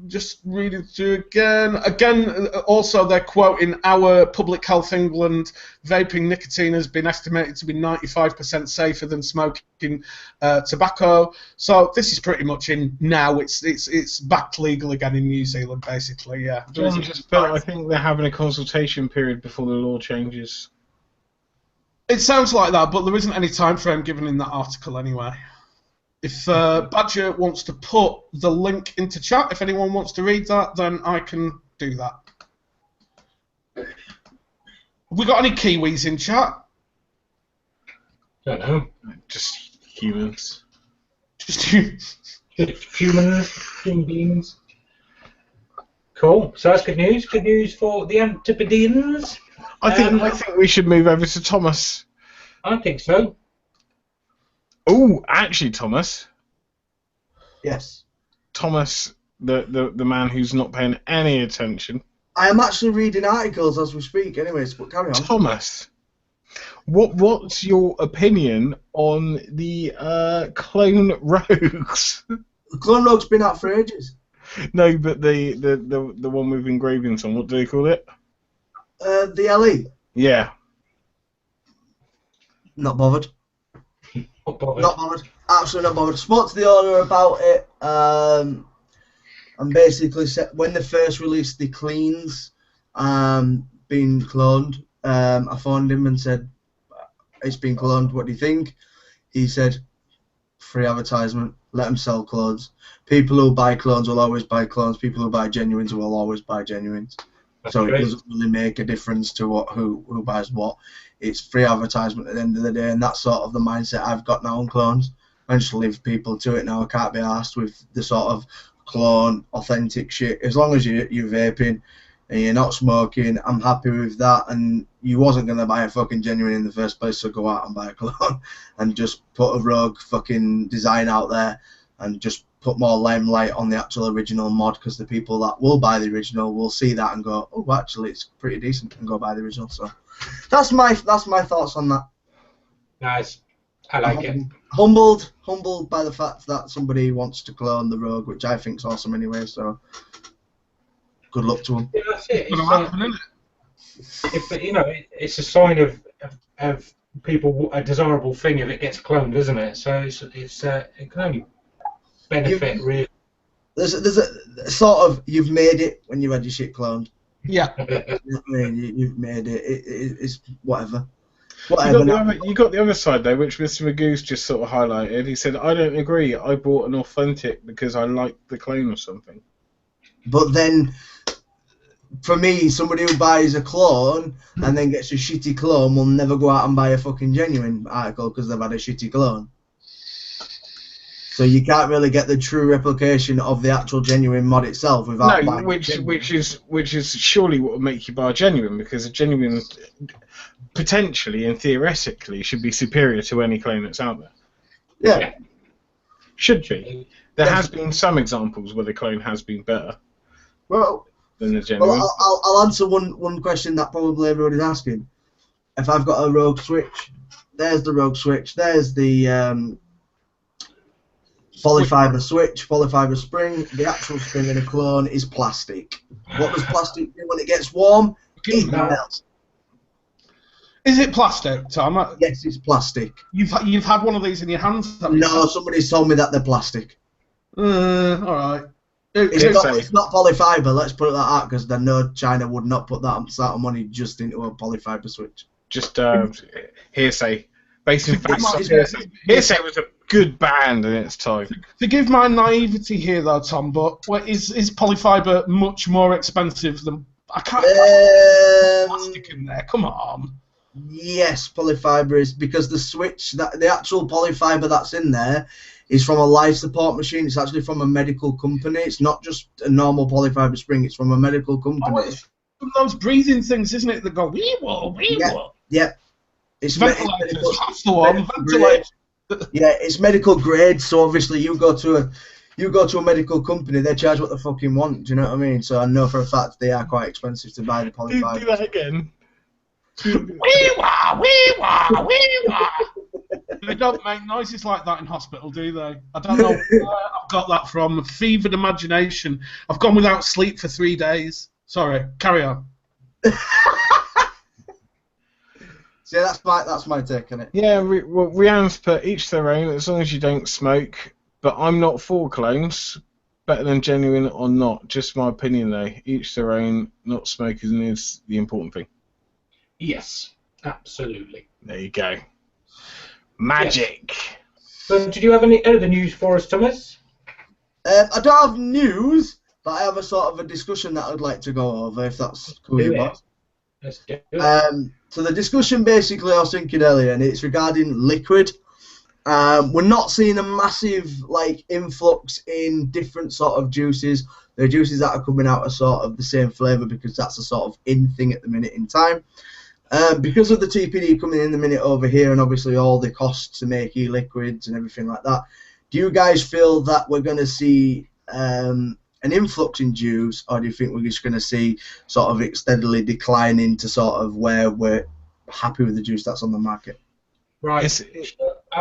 Just reading through again, also they're quoting our Public Health England, vaping nicotine has been estimated to be 95% safer than smoking tobacco. So this is pretty much in now. It's back legal again in New Zealand, basically. Yeah. I think they're having a consultation period before the law changes. It sounds like that, but there isn't any time frame given in that article anyway. If Badger wants to put the link into chat, if anyone wants to read that, then I can do that. Have we got any Kiwis in chat? Don't know. Just humans. Just humans. Human beings. Cool. So that's good news. Good news for the Antipodeans. I think we should move over to Thomas. I think so. Oh, actually, Thomas. Yes. Thomas, the man who's not paying any attention. I am actually reading articles as we speak, anyways. But carry on. Thomas, what's your opinion on the clone rogues? The clone rogue's been out for ages. No, but the one with engravings on. What do they call it? The LE. Yeah. Not bothered. Not bothered. Not bothered. Absolutely not bothered. Spoke to the owner about it, and basically said when they first released the cleans, being cloned, I phoned him and said, "It's been cloned. What do you think?" He said, "Free advertisement. Let them sell clones. People who buy clones will always buy clones. People who buy genuines will always buy genuines." That's so great. It doesn't really make a difference to who buys what. It's free advertisement at the end of the day, and that's sort of the mindset I've got now on clones. I just leave people to it now. I can't be asked with the sort of clone, authentic shit. As long as you're vaping and you're not smoking, I'm happy with that. And you wasn't going to buy a fucking genuine in the first place, so go out and buy a clone and just put a rogue fucking design out there and just put more limelight on the actual original mod, because the people that will buy the original will see that and go, oh, actually, it's pretty decent, and go buy the original. So that's my thoughts on that. Nice. I like it. Humbled by the fact that somebody wants to clone the rogue, which I think's awesome anyway. So good luck to them. Yeah, that's it. It's a sign of people, a desirable thing if it gets cloned, isn't it? So it can only benefit really. There's a sort of, you've made it when you had your shit cloned. Yeah. You know what I mean? You've made it. It's whatever. You got the other side though, which Mr. Magoo's just sort of highlighted. He said, "I don't agree. I bought an authentic because I liked the clone or something." But then, for me, somebody who buys a clone and then gets a shitty clone will never go out and buy a fucking genuine article because they've had a shitty clone. So you can't really get the true replication of the actual genuine mod itself without buying which is surely what would make you buy a genuine, because a genuine potentially and theoretically should be superior to any clone that's out there. Yeah. Should be. There has been some examples where the clone has been better Well, than the genuine. I'll answer one question that probably everybody's asking. If I've got a Rogue Switch, there's the Rogue Switch. There's the polyfiber switch, polyfiber spring. The actual spring in a clone is plastic. What does plastic do when it gets warm? It melts. Is it plastic, Tom? Yes, it's plastic. You've had one of these in your hands? No, somebody's told me that they're plastic. All right. It's not polyfiber. Let's put it like that, because then no, China would not put that amount of money just into a polyfiber switch. Just hearsay. Based in fact, hearsay was a good band in its time. Forgive my naivety here, though, Tom, but is polyfiber much more expensive than... I can't put plastic in there. Come on. Yes, polyfiber is, because the switch, the actual polyfiber that's in there is from a life support machine. It's actually from a medical company. It's not just a normal polyfiber spring. It's from a medical company. Oh, it's from those breathing things, isn't it, that go wee-woo, wee-woo? Yeah. It's ventilators. That's the one. Yeah, it's medical grade. So obviously, you go to a medical company, they charge what they fucking want. Do you know what I mean? So I know for a fact they are quite expensive to buy the polyfiber. Do that again. Wee-wah, wee-wah, wee-wah. They don't make noises like that in hospital, do they? I don't know where I've got that from. A fevered imagination. I've gone without sleep for 3 days. Sorry, carry on. See, that's my take on it. Yeah, Rihanna's put each their own, as long as you don't smoke. But I'm not for clones. Better than genuine or not. Just my opinion, though. Each their own. Not smoking is the important thing. Yes, absolutely. There you go. Magic. Yes. So, did you have any other news for us, Thomas? I don't have news, but I have a sort of a discussion that I'd like to go over, if that's cool. Let's do it. So the discussion, basically, I was thinking earlier, and it's regarding liquid. We're not seeing a massive influx in different sort of juices. The juices that are coming out are sort of the same flavour, because that's a sort of in thing at the minute in time. Because of the TPD coming in the minute over here, and obviously all the costs to make e-liquids and everything like that, do you guys feel that we're going to see an influx in juice, or do you think we're just going to see sort of it steadily declining to sort of where we're happy with the juice that's on the market? Right.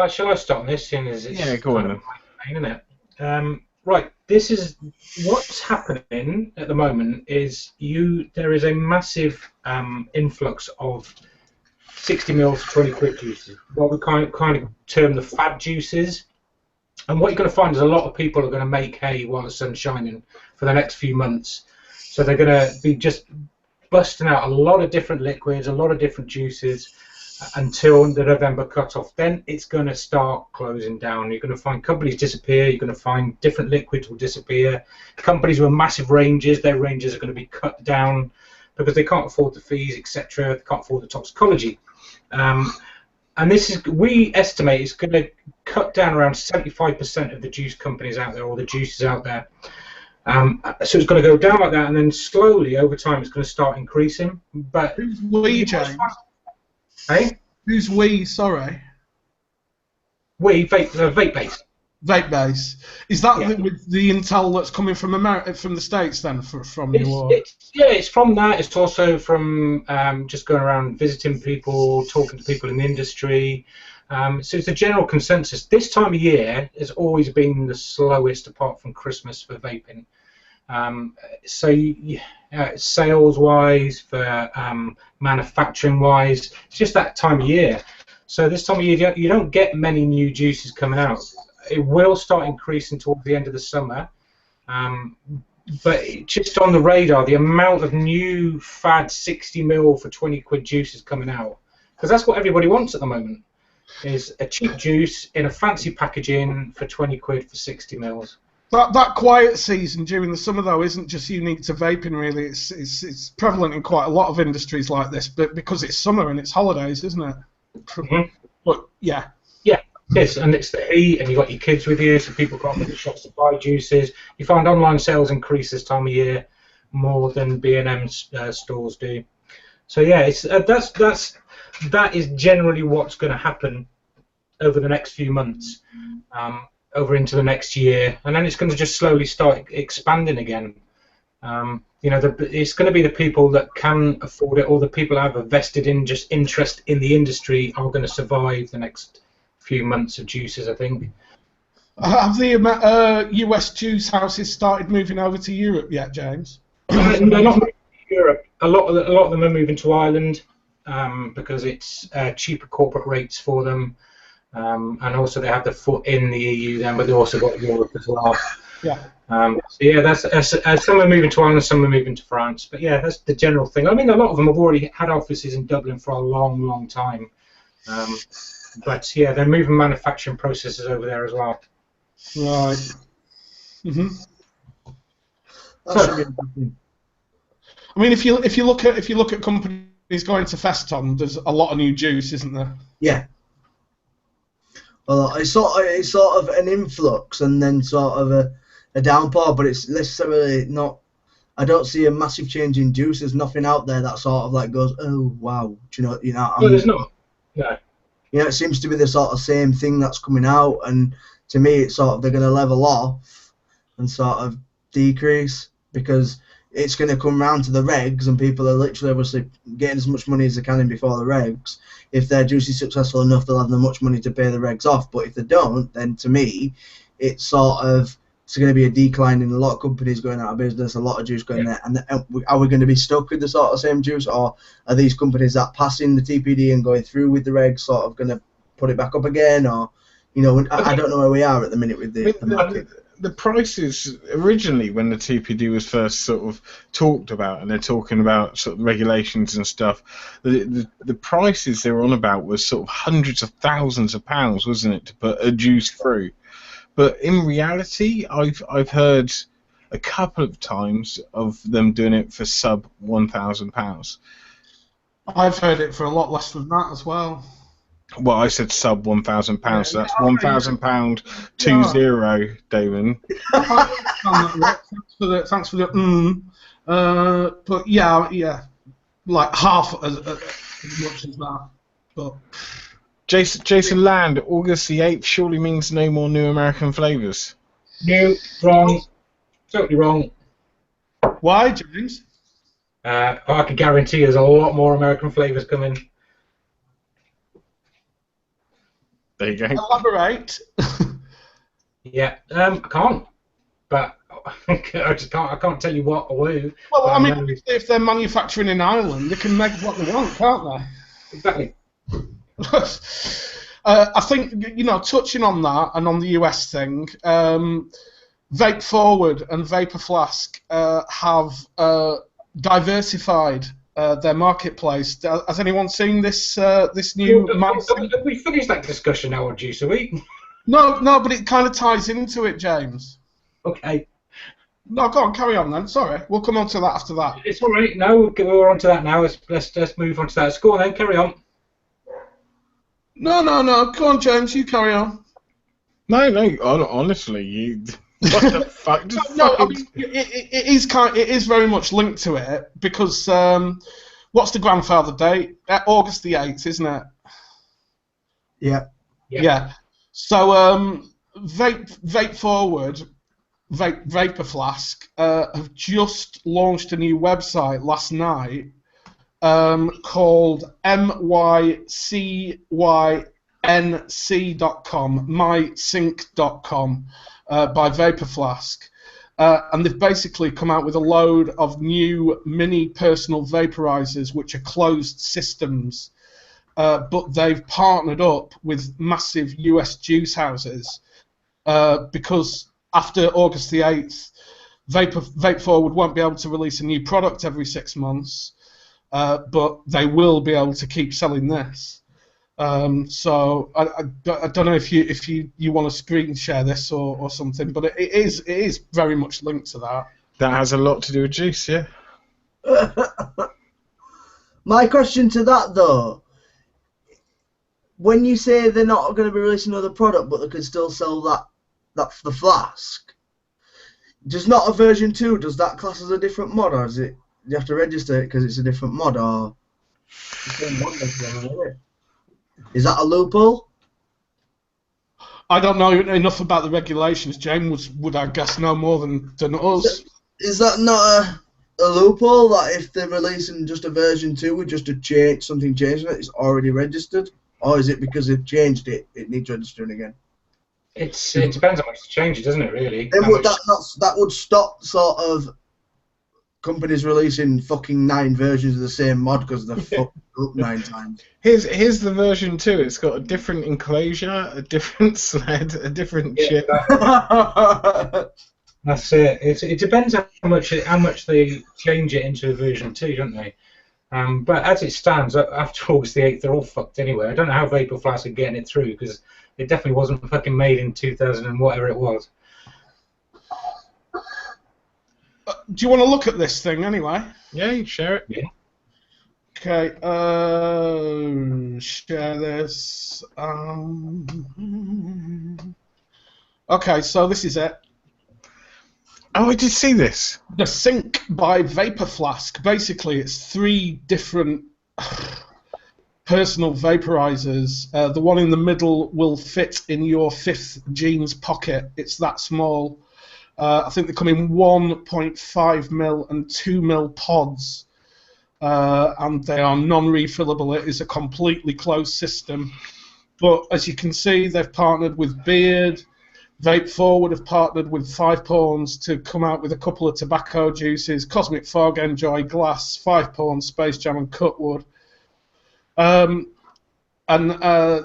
Shall I start on this? Yeah, go on then. Isn't it? Right. This is what's happening at the moment. There is a massive influx of 60 mils, 20 quid juices. What we kind of term the fad juices. And what you're going to find is a lot of people are going to make hay while the sun's shining for the next few months. So they're going to be just busting out a lot of different liquids, a lot of different juices until the November cutoff. Then it's going to start closing down. You're going to find companies disappear. You're going to find different liquids will disappear. Companies with massive ranges, their ranges are going to be cut down because they can't afford the fees, etc. They can't afford the toxicology. And we estimate it's going to cut down around 75% of the juice companies out there, or the juices out there. So it's going to go down like that, and then slowly over time it's going to start increasing. But who's we, James? Hey? Who's we? Sorry. We vape base. Vape base. Is that with the intel that's coming from America, from the States, then from you? It's from that. It's also from just going around visiting people, talking to people in the industry. So it's a general consensus. This time of year has always been the slowest, apart from Christmas, for vaping. Sales-wise, for manufacturing-wise, it's just that time of year. So this time of year, you don't get many new juices coming out. It will start increasing towards the end of the summer. But just on the radar, the amount of new fad 60 mil for 20 quid juices coming out, because that's what everybody wants at the moment, is a cheap juice in a fancy packaging for 20 quid for 60 mils. That quiet season during the summer, though, isn't just unique to vaping, really. It's prevalent in quite a lot of industries like this, but because it's summer and it's holidays, isn't it? Mm-hmm. But yeah. Yeah, yes, and it's the heat, and you've got your kids with you, so people can't go to the shops to buy juices. You find online sales increase this time of year more than B&M stores do. So yeah, it's that is generally what's going to happen over the next few months. over into the next year, and then it's going to just slowly start expanding again. It's going to be the people that can afford it, or the people that have a vested interest in the industry are going to survive the next few months of juices, I think. Have the US juice houses started moving over to Europe yet, James? They're not moving to Europe. A lot of them are moving to Ireland because it's cheaper corporate rates for them, and also they have the foot in the EU then, but they've also got Europe as well. Yeah. That's some are moving to Ireland, some are moving to France. But yeah, that's the general thing. I mean, a lot of them have already had offices in Dublin for a long, long time. But yeah, they're moving manufacturing processes over there as well. Right. That should be interesting. I mean, if you look at companies going to Feston, there's a lot of new juice, isn't there? Yeah. Well, it's sort of an influx and then sort of a downpour, but it's necessarily not. I don't see a massive change in juice. There's nothing out there that sort of like goes, oh wow, do you know. Well, there's not. No. It seems to be the sort of same thing that's coming out, and to me, it's sort of they're going to level off and sort of decrease because it's going to come round to the regs, and people are literally obviously getting as much money as they can in before the regs. If their juice is successful enough, they'll have that much money to pay the regs off. But if they don't, then to me, it's going to be a decline in a lot of companies going out of business, a lot of juice going there. And are we going to be stuck with the sort of same juice, or are these companies that passing the TPD and going through with the regs sort of going to put it back up again? Or, I don't know where we are at the minute with the market. The prices originally, when the TPD was first sort of talked about, and they're talking about sort of regulations and stuff, the prices they were on about was sort of hundreds of thousands of pounds, wasn't it, to put a juice through? But in reality, I've heard a couple of times of them doing it for sub £1,000. I've heard it for a lot less than that as well. Well, I said sub £1,000, so that's £1,000 20, Damon. Thanks for the but yeah, like half as much as that. But Jason Land, August the 8th surely means no more new American flavours. No, wrong, totally wrong. Why, James? I can guarantee there's a lot more American flavours coming. There you go. Elaborate. Yeah, I can't, but I just can't. I can't tell you what or who. Well, I mean, if they're manufacturing in Ireland, they can make what they want, can't they? Exactly. I think touching on that and on the US thing, Vape Forward and Vapor Flask have diversified their marketplace. Has anyone seen this new? Have we finished that discussion now, or juice? Are we? No, but it kind of ties into it, James. Okay. No, go on, carry on then. Sorry, we'll come on to that after that. It's all right. No, we're on to that now. Let's move on to that. Go on then. Carry on. No. Go on, James. You carry on. No. Honestly, you. What the fuck? No, I mean, it is very much linked to it because what's the grandfather date? August the 8th, isn't it? Yeah. So Vape Forward, Vapor Flask have just launched a new website last night called mycync.com, mysync.com. By Vapor Flask, and they've basically come out with a load of new mini personal vaporizers which are closed systems, but they've partnered up with massive US juice houses because after August the 8th, Vape Forward won't be able to release a new product every 6 months, but they will be able to keep selling this. So I don't know if you want to screen share this or something, but it is very much linked to that. That has a lot to do with juice, yeah. My question to that though, when you say they're not going to be releasing another product, but they can still sell that for the flask, does not a version 2, does that class as a different mod, or is it you have to register it because it's a different mod, or the same mod necessarily, is it? Is that a loophole? I don't know enough about the regulations. James would I guess, know more than us. Is that not a loophole that if they're releasing just a version 2 with just something changed in it, it's already registered? Or is it because they've changed it, it needs registering again? It depends on how much changes, doesn't it, really? That would stop sort of companies releasing fucking 9 versions of the same mod because they're fucked up 9 times. Here's the version 2. It's got a different enclosure, a different sled, a different chip. That's it. It depends how much they change it into version 2, don't they? But as it stands, after August the 8th, they're all fucked anyway. I don't know how Vapor Flask are getting it through, because it definitely wasn't fucking made in 2000 and whatever it was. Do you want to look at this thing anyway? Yeah, you share it. Yeah. Okay, share this. Okay, so this is it. Oh, I did see this. The Sync by Vapor Flask. Basically, it's 3 different personal vaporizers. The one in the middle will fit in your 5th jeans pocket. It's that small. I think they come in 1.5mm and 2mm pods. And they are non-refillable. It is a completely closed system. But as you can see, they've partnered with Beard. Vape Forward have partnered with 5 Pawns to come out with a couple of tobacco juices. Cosmic Fog, Enjoy, Glass, 5 Pawns, Space Jam and Cutwood.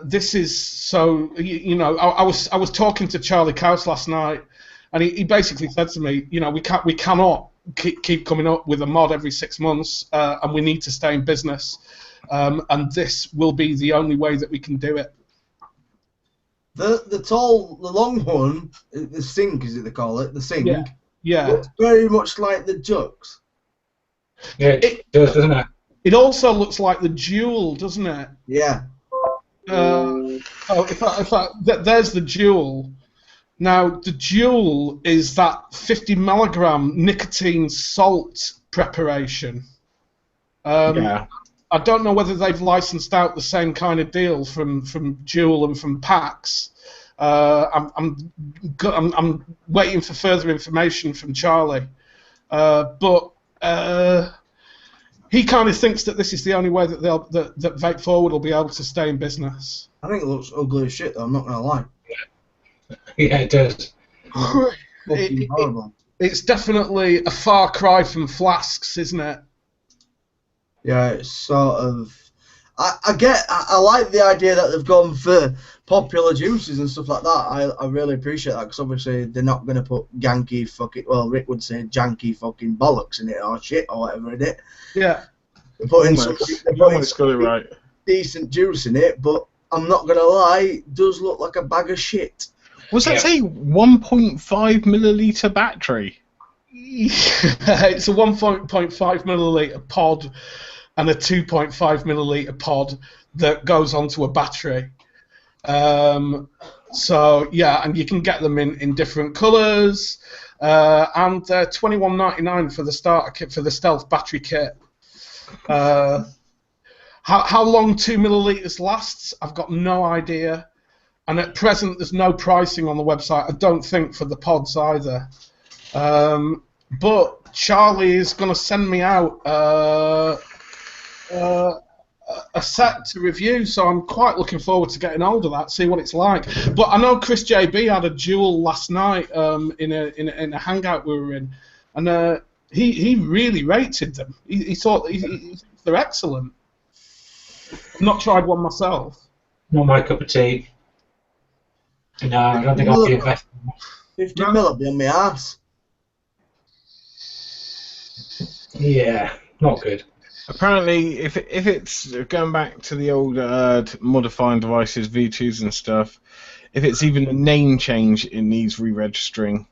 This is so, you know, I was talking to Charlie Couse last night, and he basically said to me, you know, we cannot keep coming up with a mod every 6 months, and we need to stay in business, and this will be the only way that we can do it. The long one, the Sync, is it they call it? The Sync. Yeah. Looks very much like the Jux. Yeah, it does, doesn't it? It also looks like the Dual, doesn't it? Yeah. There's the Dual. Now, the Dual is that 50 milligram nicotine salt preparation. Yeah. I don't know whether they've licensed out the same kind of deal from Juul and from PAX. I'm waiting for further information from Charlie, but he kind of thinks that this is the only way that that Vape Forward will be able to stay in business. I think it looks ugly as shit, though. I'm not gonna lie. Yeah, it does. Fucking horrible. It's definitely a far cry from flasks, isn't it? Yeah, it's sort of. I like the idea that they've gone for popular juices and stuff like that. I really appreciate that, because obviously they're not going to put ganky fucking, well, Rick would say janky fucking bollocks in it or shit or whatever in it. Yeah. They're putting some right. decent juice in it, but I'm not going to lie, it does look like a bag of shit. Was that a 1.5 milliliter battery? It's a 1.5 milliliter pod and a 2.5 milliliter pod that goes onto a battery. So yeah, and you can get them in different colours, and they're $21.99 for the starter kit, for the stealth battery kit. How long 2 milliliters lasts, I've got no idea. And at present, there's no pricing on the website. I don't think for the pods either. But Charlie is going to send me out a set to review, so I'm quite looking forward to getting hold of that, see what it's like. But I know Chris JB had a Juul last night in a hangout we were in, and he really rated them. He thought they're excellent. I've not tried one myself. Not my cup of tea. No, I don't think I'll be investing. 50 mil will be on my ass. Yeah, not good. Apparently, if it's going back to the old modifying devices, V2s and stuff, if it's even a name change, it needs re-registering.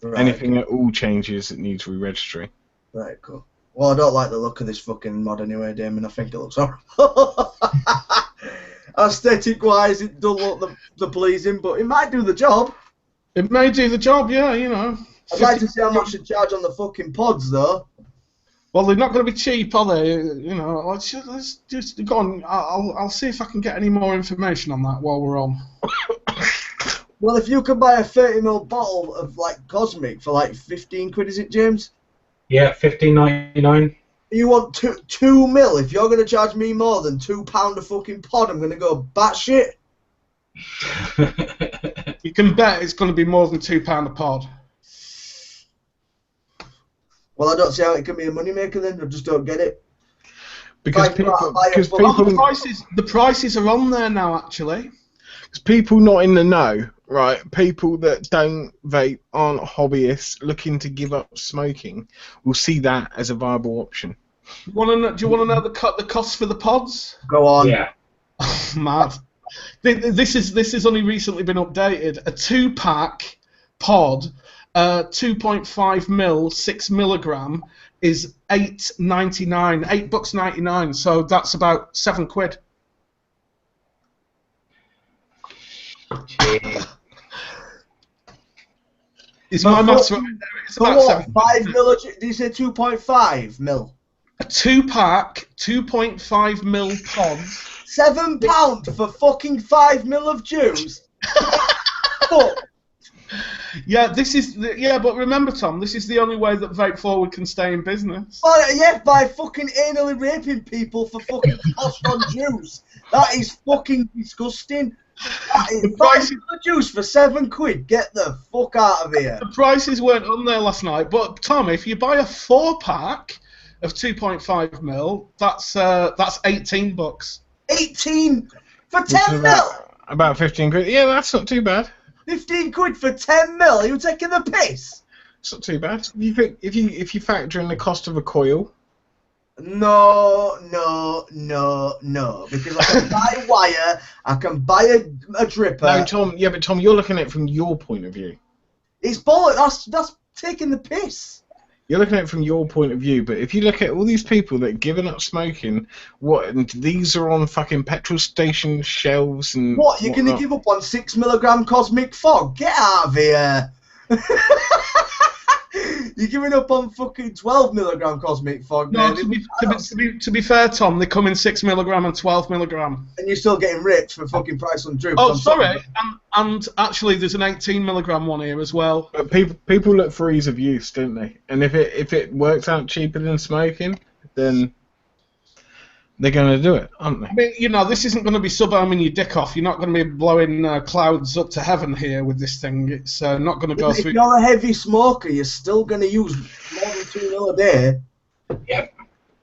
Right. Anything at all changes, it needs re-registering. Right, cool. Well, I don't like the look of this fucking mod anyway, Damon. I think it looks horrible. Aesthetic-wise, it doesn't look the pleasing, but it might do the job. It may do the job, yeah, you know. I'd like to see how much they charge on the fucking pods, though. Well, they're not going to be cheap, are they? You know, let's just go on. I'll see if I can get any more information on that while we're on. Well, if you can buy a 30ml bottle of like Cosmic for like 15 quid, is it, James? Yeah, 15.99. You want 2 mil? If you're gonna charge me more than £2 a fucking pod, I'm gonna go batshit. You can bet it's going to be more than £2 a pod. Well, I don't see how it can be a moneymaker then. I just don't get it. Because Like, people, buy a because fucking- people, The prices are on there now, actually. because people not in the know, right? People that don't vape, aren't hobbyists, looking to give up smoking, will see that as a viable option. Do you want to know the cost for the pods? Go on. Yeah. Mad. This has only recently been updated. A 2-pack pod, 2.5 mil, 6 milligram, is £8.99. £8.99. So that's about £7. Jeez. Is my maths right there? It's So about what? 7. 5 mil? Did you say 2.5 mil? A 2-pack, 2.5 mil pod. £7 for fucking 5 mil of juice? Fuck. Yeah, but remember, Tom, this is the only way that Vape Forward can stay in business. By fucking anally raping people for fucking cost on juice. That is fucking disgusting. That is The price- 5 mil of juice for £7. Get the fuck out of here. The prices weren't on there last night, but Tom, if you buy a 4-pack of 2.5 mil, that's $18. 18 for Which is 10 mil. about 15 quid. Yeah, that's not too bad. 15 quid for 10 mil. Are you taking the piss? It's not too bad. If you factor in the cost of a coil, No. Because I can buy wire, I can buy a dripper. no, Tom. Yeah, but Tom, you're looking at it from your point of view. It's bollocks. That's taking the piss. You're looking at it from your point of view, but if you look at all these people that are giving up smoking, and these are on fucking petrol station shelves and What, you're going to whatnot. give up on 6 milligram Cosmic Fog? Get out of here. You're giving up on fucking 12 milligram Cosmic Fog, No, man. to be fair, Tom, they come in 6 milligram and 12 milligram. And you're still getting ripped for fucking price on drip. Oh, sorry, and actually, there's an 18 milligram one here as well. But people look for ease of use, don't they? And if it works out cheaper than smoking, then they're going to do it, aren't they? I mean, you know, this isn't going to be sub-arming your dick off. You're not going to be blowing clouds up to heaven here with this thing. It's not going to go If through. you're a heavy smoker, you're still going to use more than 2 mil a day. Yeah.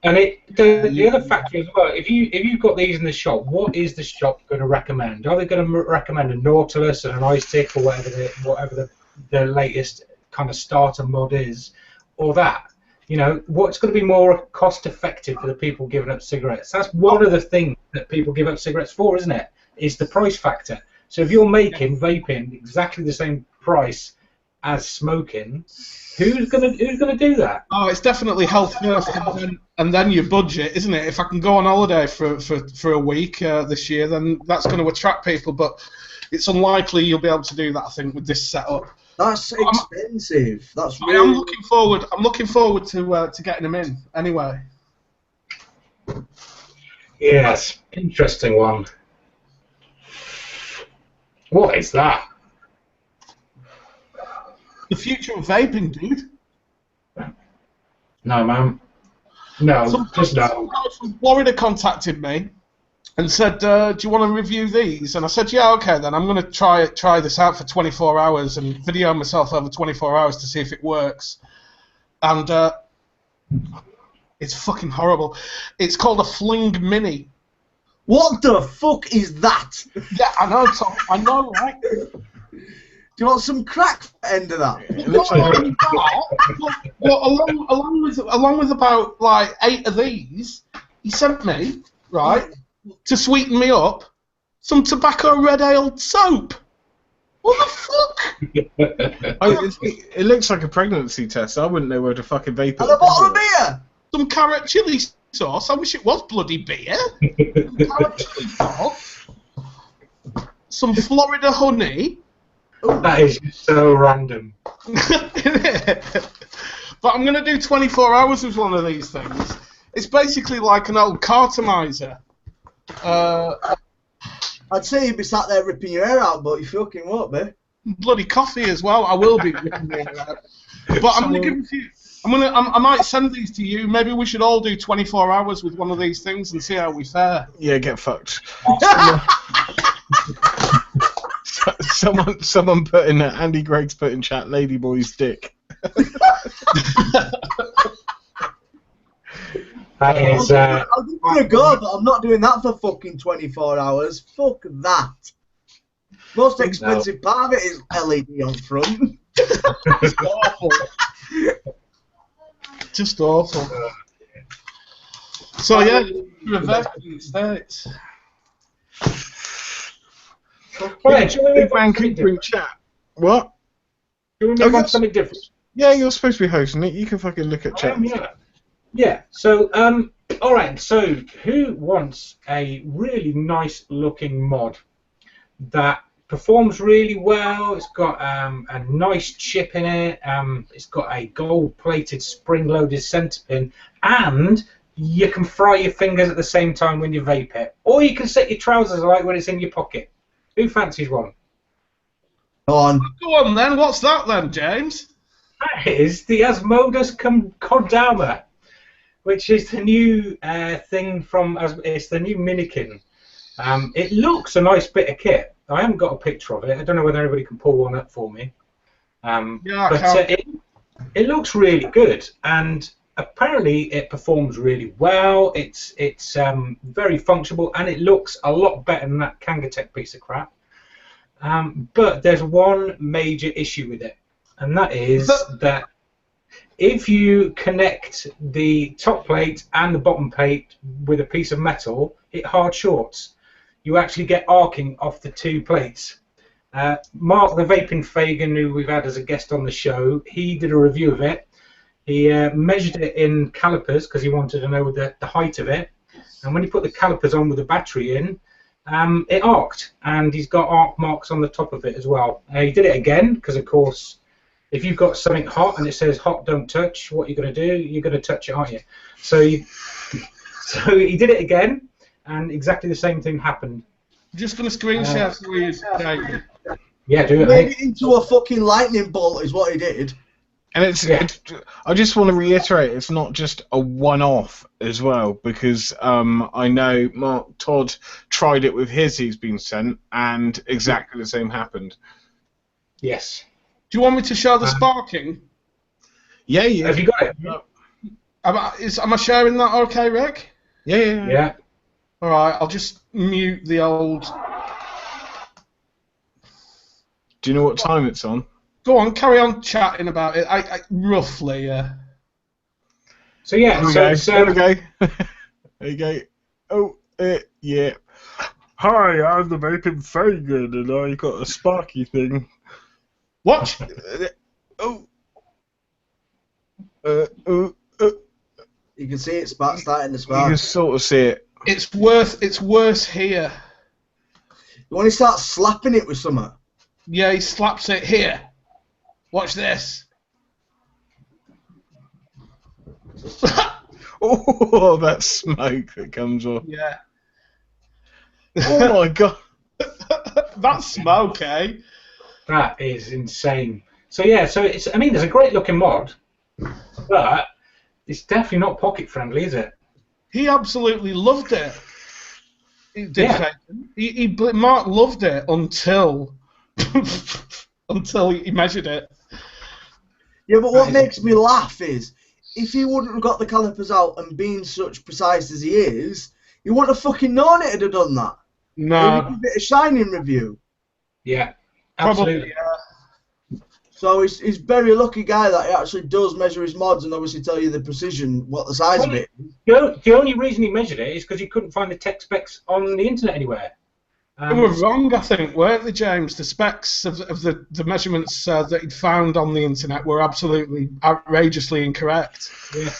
And the other factor as well, if you've got these in the shop, what is the shop going to recommend? Are they going to recommend a Nautilus and an Ice Tick or whatever the latest kind of starter mod is, or that? You know, what's going to be more cost effective for the people giving up cigarettes? That's one of the things that people give up cigarettes for, isn't it? Is the price factor. So if you're making vaping exactly the same price as smoking, who's gonna do that? Oh, it's definitely health first, and then your budget, isn't it? If I can go on holiday for a week this year, then that's going to attract people. But it's unlikely you'll be able to do that, I think, with this setup. That's expensive. That's really... I'm looking forward to getting them in. Anyway. Yes, interesting one. What is that? The future of vaping, dude. No, man. No, Some just no. guy from Florida contacted me and said, "Do you want to review these?" And I said, "Yeah, okay. Then I'm going to try this out for 24 hours and video myself over 24 hours to see if it works." And it's fucking horrible. It's called a Fling Mini. What the fuck is that? Yeah, I know, Tom. I know, right? Do you want some crack for the end of that? It looks like Well, along with about like 8 of these, he sent me, right, to sweeten me up, some tobacco red ale soap. What the fuck? it looks like a pregnancy test. I wouldn't know where to fucking vape it. And a bottle of beer! Some carrot chili sauce. I wish it was bloody beer. Some carrot chili sauce. Some Florida honey. That is so random. But I'm going to do 24 hours with one of these things. It's basically like an old cartomizer. I'd say you'd be sat there ripping your hair out, but you fucking won't be. bloody coffee as well. I will be ripping the air out. But I'm going to give it to you. I might send these to you. Maybe we should all do 24 hours with one of these things and see how we fare. Yeah, get fucked. Someone put in Andy Gregg's put in chat, Ladyboy's dick. That is. I was gonna go, but I'm not doing that for fucking 24 hours. Fuck that. Most expensive part of it is LED on front. Just awful. Just awful. So yeah, reverse in the States. Right, shall we Big move on Man to something Cooper in different? chat. What? Shall we move on to something different? Yeah, you're supposed to be hosting it. You can fucking look at chat. Yeah. So, all right. So, who wants a really nice looking mod that performs really well? It's got a nice chip in it. It's got a gold-plated spring-loaded center pin, and you can fry your fingers at the same time when you vape it, or you can set your trousers alight when it's in your pocket. Who fancies one? Go on. Go on then. What's that then, James? That is the Asmodeus Kodama, which is the new thing from. It's the new Minikin. It looks a nice bit of kit. I haven't got a picture of it. I don't know whether anybody can pull one up for me. Yeah, but it looks really good, and apparently it performs really well. It's very functional, and it looks a lot better than that Kangatech piece of crap. But there's one major issue with it, and that is that if you connect the top plate and the bottom plate with a piece of metal, it hard shorts. You actually get arcing off the two plates. Mark the Vaping Fagan, who we've had as a guest on the show, he did a review of it. He measured it in calipers because he wanted to know the height of it. And when he put the calipers on with the battery in, it arced. And he's got arc marks on the top of it as well. He did it again because, of course, if you've got something hot and it says hot, don't touch, what you're going to do, you're going to touch it, aren't you? So he did it again, and exactly the same thing happened. I'm just going to screen share for you, David. Yeah, do it, Made mate. it into a fucking lightning bolt is what he did. And it's I just want to reiterate, it's not just a one-off as well, because I know Mark Todd tried it with his he's been sent, and exactly the same happened. Yes. Do you want me to show the sparking? Yeah. Have you got it? Am I sharing that okay, Rick? Yeah. Alright, I'll just mute the old... Do you know what time it's on? Go on, carry on chatting about it. I roughly, yeah. So yeah, there we go. There you go. Oh, yeah. Hi, I'm the Vaping Fagan, and I got a sparky thing. What? Oh. You can see it starting to You spark. can sort of see it. It's worse here. You want to start slapping it with something? Yeah, he slaps it here. Watch this. Oh, that smoke that comes off. Yeah. Oh my god. That's smoke, eh? That is insane. So yeah, it's a great looking mod, but it's definitely not pocket friendly, is it? He absolutely loved it. He did. Yeah. Mark loved it until he measured it. Yeah, but what makes me laugh is if he wouldn't have got the calipers out and been such precise as he is, he wouldn't have fucking known it'd have done that. No. A bit of shining review. Yeah, absolutely. Probably, yeah. So he's very lucky guy that he actually does measure his mods and obviously tell you the precision, what the size of it is. The only reason he measured it is because he couldn't find the tech specs on the internet anywhere. They were wrong, I think, weren't they, James? The specs of the measurements that he'd found on the internet were absolutely outrageously incorrect. Yeah.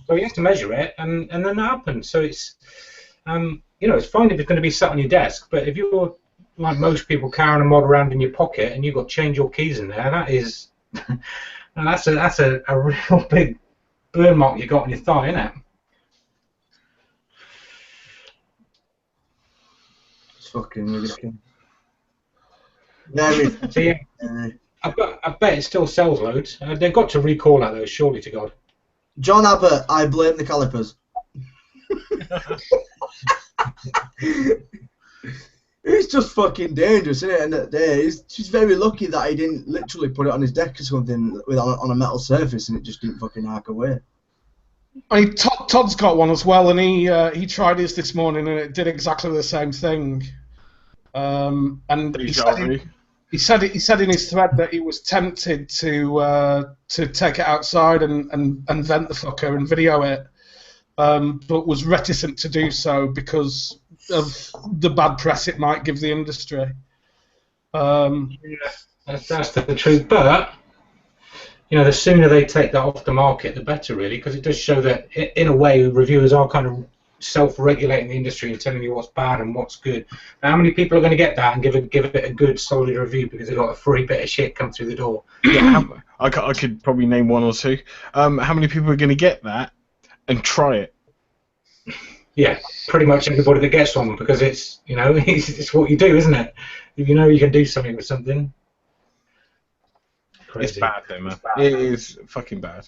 So he has to measure it, and then that happened. So it's, it's fine if it's going to be sat on your desk, but if you're like most people carrying a mod around in your pocket and you've got to change your keys in there, that is, that's a real big burn mark you got on your thigh, isn't it? It's fucking ridiculous. Very So yeah, I bet it still sells loads. They've got to recall that though, surely to God. John Abbott, I blame the calipers. It's just fucking dangerous, isn't it? End of the day, she's very lucky that he didn't literally put it on his deck or something on a metal surface and it just didn't fucking arc away. I mean, Todd's got one as well, and he tried his this morning, and it did exactly the same thing. And he said in his thread that he was tempted to take it outside and vent the fucker and video it, but was reticent to do so because of the bad press it might give the industry. Yeah, that's the truth. But you know, the sooner they take that off the market, the better, really, because it does show that, in a way, reviewers are kind of self-regulating the industry and telling you what's bad and what's good. Now, how many people are going to get that and give it a good, solid review because they got a free bit of shit come through the door? Yeah, I could probably name one or two. How many people are going to get that and try it? Yeah, pretty much everybody that gets one, because it's, you know, it's what you do, isn't it? If you know you can do something with something. Crazy. It's bad though, man. It is fucking bad.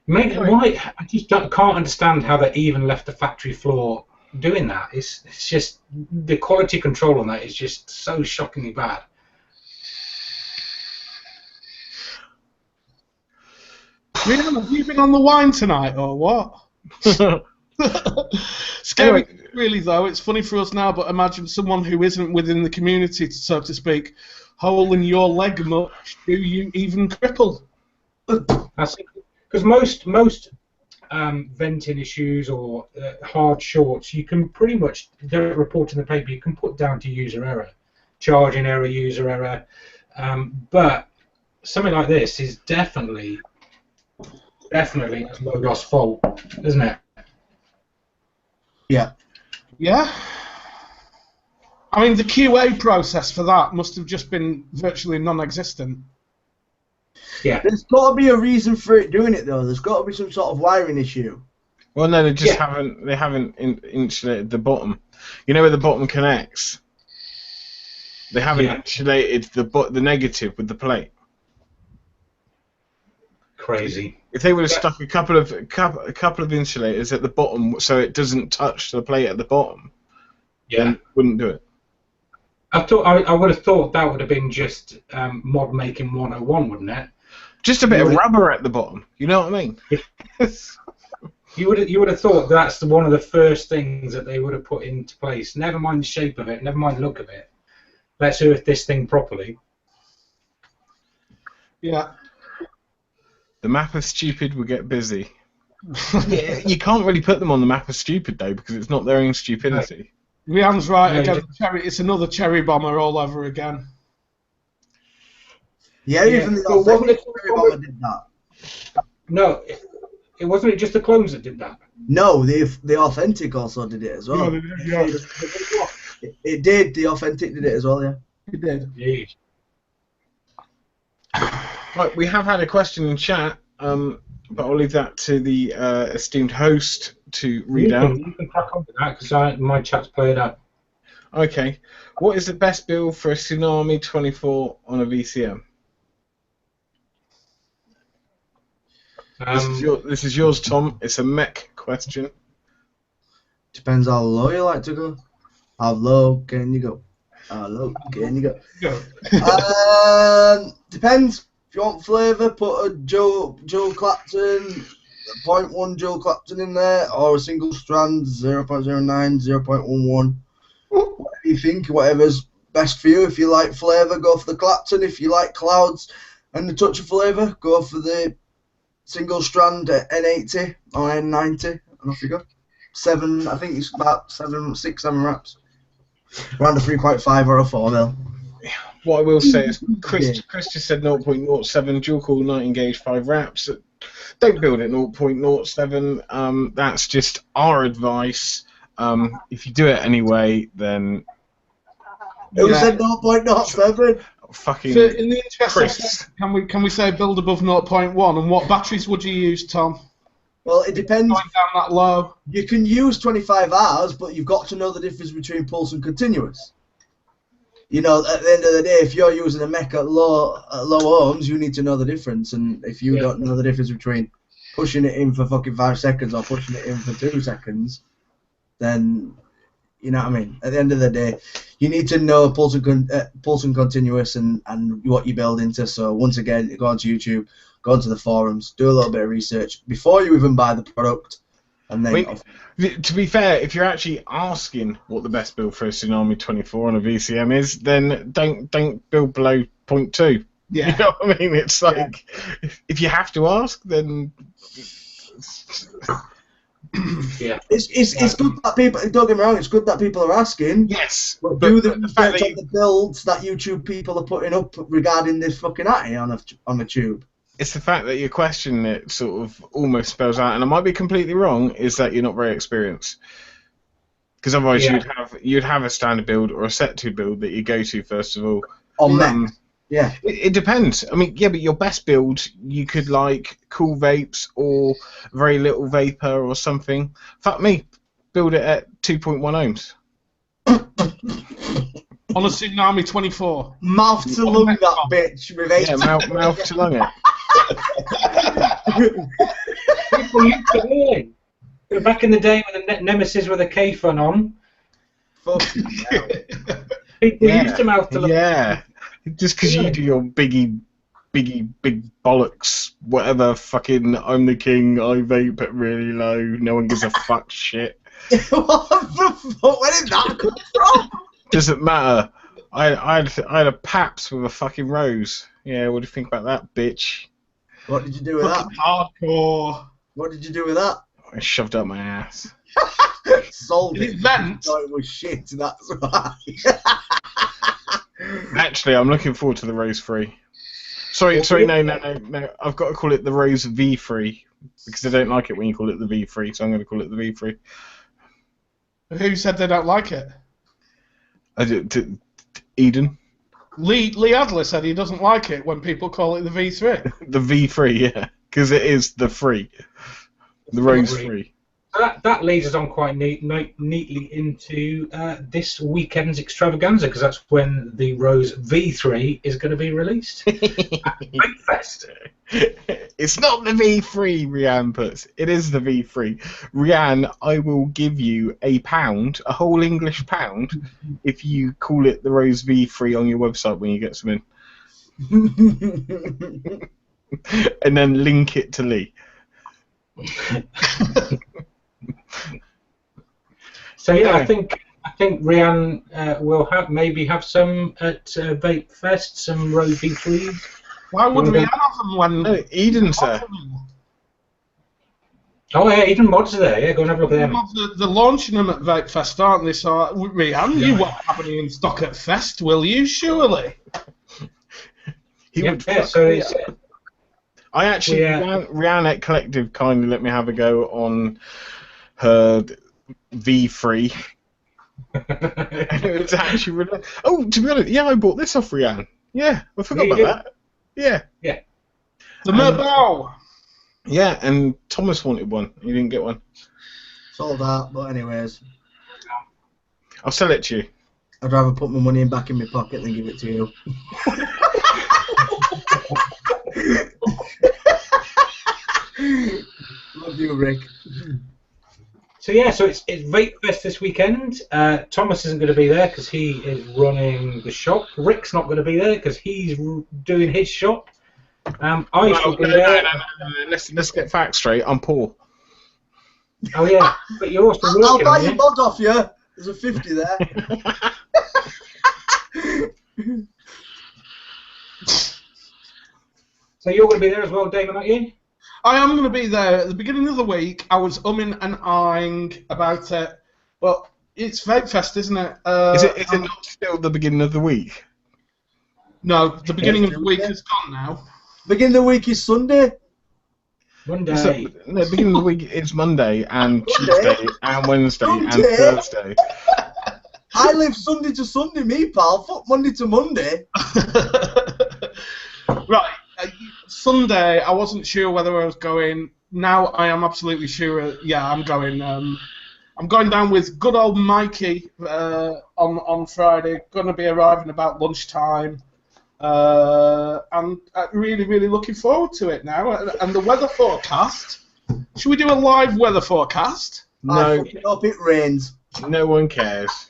Why? I just can't understand how they even left the factory floor doing that. It's just, the quality control on that is just so shockingly bad. Liam, have you been on the wine tonight or what? Scary, Anyway. really though. It's funny for us now, but imagine someone who isn't within the community, so to speak, hole in your leg much. Do you even cripple? Because most venting issues or hard shorts, you can pretty much, they're reported in the paper, you can put down to user error, charging error, user error. But something like this is definitely Logos' fault, isn't it? Yeah. Yeah. I mean, the QA process for that must have just been virtually non-existent. Yeah. There's got to be a reason for it doing it though. There's got to be some sort of wiring issue. Well, no, they just haven't insulated the bottom. You know where the bottom connects? They haven't insulated the negative with the plate. Crazy. If they would have stuck a couple of insulators at the bottom so it doesn't touch the plate at the bottom, then it wouldn't do it. I would have thought that would have been just mod making 101, wouldn't it? Just a bit of rubber at the bottom. You know what I mean? You would have thought that's one of the first things that they would have put into place. Never mind the shape of it, never mind the look of it. Let's earth this thing properly. Yeah. The map of stupid will get busy. Yeah, you can't really put them on the map of stupid though because it's not their own stupidity. Rianne's right again. It's another cherry bomber all over again. Yeah, even the authentic cherry bomber did that. No, it wasn't just the clones that did that. No, the authentic also did it as well. It did. The authentic did it as well. Yeah, it did. Jeez. Right, we have had a question in chat, but I'll leave that to the esteemed host to read out. You can crack on with that because my chat's played up. Okay. What is the best build for a Tsunami 24 on a VCM? This is yours, Tom. It's a mech question. Depends how low you like to go. How low can you go? How low can you go? Depends. If you want flavour, put a Joe Clapton, 0.1 Joe Clapton in there, or a single strand, 0.09, 0.11. Whatever you think, whatever's best for you. If you like flavour, go for the Clapton. If you like clouds and a touch of flavour, go for the single strand N80 or N90, and off you go. I think it's about 6, 7 wraps. Around a 3.5 or a 4 mil. What I will say is, Chris just said 0.07 dual cool 19 gauge 5 wraps. Don't build it 0.07. That's just our advice. If you do it anyway, then Who said 0.07? Fucking So in the interest Chris. of, can we say build above 0.1? And what batteries would you use, Tom? Well, it depends. Going down that low. You can use 25 hours, but you've got to know the difference between pulse and continuous. you know, at the end of the day, if you're using a mech at low ohms, you need to know the difference. And if you don't know the difference between pushing it in for fucking 5 seconds or pushing it in for 2 seconds, then, you know what I mean? At the end of the day, you need to know pulse and continuous and what you build into. So once again, go onto YouTube, go onto the forums, do a little bit of research before you even buy the product. And then, to be fair, if you're actually asking what the best build for a Tsunami 24 on a VCM is, then don't build below 0.2. Yeah. You know what I mean? It's like, if you have to ask, then... Yeah. It's good that people, don't get me wrong, it's good that people are asking. Yes. But do the research on the builds that YouTube people are putting up regarding this fucking atty on the tube. It's the fact that your question it sort of almost spells out, and I might be completely wrong, is that you're not very experienced. Because otherwise you'd have a standard build or a set 2 build that you go to first of all. On mech. Yeah. It depends. I mean, yeah, but your best build, you could like cool vapes or very little vapor or something. Fuck me, build it at 2.1 ohms. On a Tsunami 24. Mouth to lung that bitch with 8. Yeah, mouth to lung it. People used to really. Back in the day when the Nemesis with a K fun on. Fucking hell. People used to mouth to lung. Yeah. Just because you do your big bollocks, whatever, fucking, I'm the king, I vape at really low, no one gives a fuck shit. What the fuck? Where did that come from? Doesn't matter. I had a Paps with a fucking rose. Yeah, what do you think about that, bitch? What did you do with that? Hardcore. What did you do with that? I shoved up my ass. Sold Did it. it vent? So it was shit, that's why. Actually, I'm looking forward to the Rose 3. Sorry, no. I've got to call it the Rose V3 because I don't like it when you call it the V3, so I'm going to call it the V3. Who said they don't like it? Eden. Lee Adler said he doesn't like it when people call it the V3. The V3, yeah, because it is the 3. The Rose 3. That leads us on quite neatly into this weekend's extravaganza, because that's when the Rose V3 is going to be released at Vape Fest. It's not the V3, Rianne puts. It is the V3. Rianne, I will give you £1, a whole English pound, if you call it the Rose V3 on your website when you get some in. And then link it to Lee. So yeah, I think Rianne will maybe have some at Vape Fest, some Rose V3s. Why wouldn't we have them when... No, Eden's there. Oh yeah, Eden Mods are there. Yeah, go and have a look at them. They're launching them at Vape Fest, aren't they? So, Rianne, you won't have any in stock at Fest, will you? Surely. So it's... I actually, Rianne at Collective kindly let me have a go on her V3. It was actually really... Oh, to be honest, yeah, I bought this off Rianne. Yeah, I forgot about that. Yeah. Yeah. The Merbau. Yeah, and Thomas wanted one. He didn't get one. Sold out, but anyways. I'll sell it to you. I'd rather put my money back in my pocket than give it to you. Love you, Rick. So yeah, so it's Vape Fest this weekend. Thomas isn't going to be there because he is running the shop. Rick's not going to be there because he's doing his shop. I shall be there. No. Let's get facts straight. I'm poor. Oh yeah, but you're also working. I'll buy your mod off you. There's a 50 there. So you're going to be there as well, Damon, aren't you? I am going to be there. At the beginning of the week, I was umming and ahhing about it. But it's Vape Fest, isn't it? Is it not still the beginning of the week? No, the beginning of the week is gone now. Beginning of the week is Sunday. Monday. So, no, the beginning of the week is Monday and Tuesday and Wednesday and Thursday. I live Sunday to Sunday, me pal. Fuck Monday to Monday. Right. Sunday, I wasn't sure whether I was going. Now I am absolutely sure. Yeah, I'm going. I'm I'm going down with good old Mikey on Friday. Going to be arriving about lunchtime. I'm really, really looking forward to it now. And the weather forecast. Should we do a live weather forecast? I No, fucking hope it rains. no one cares.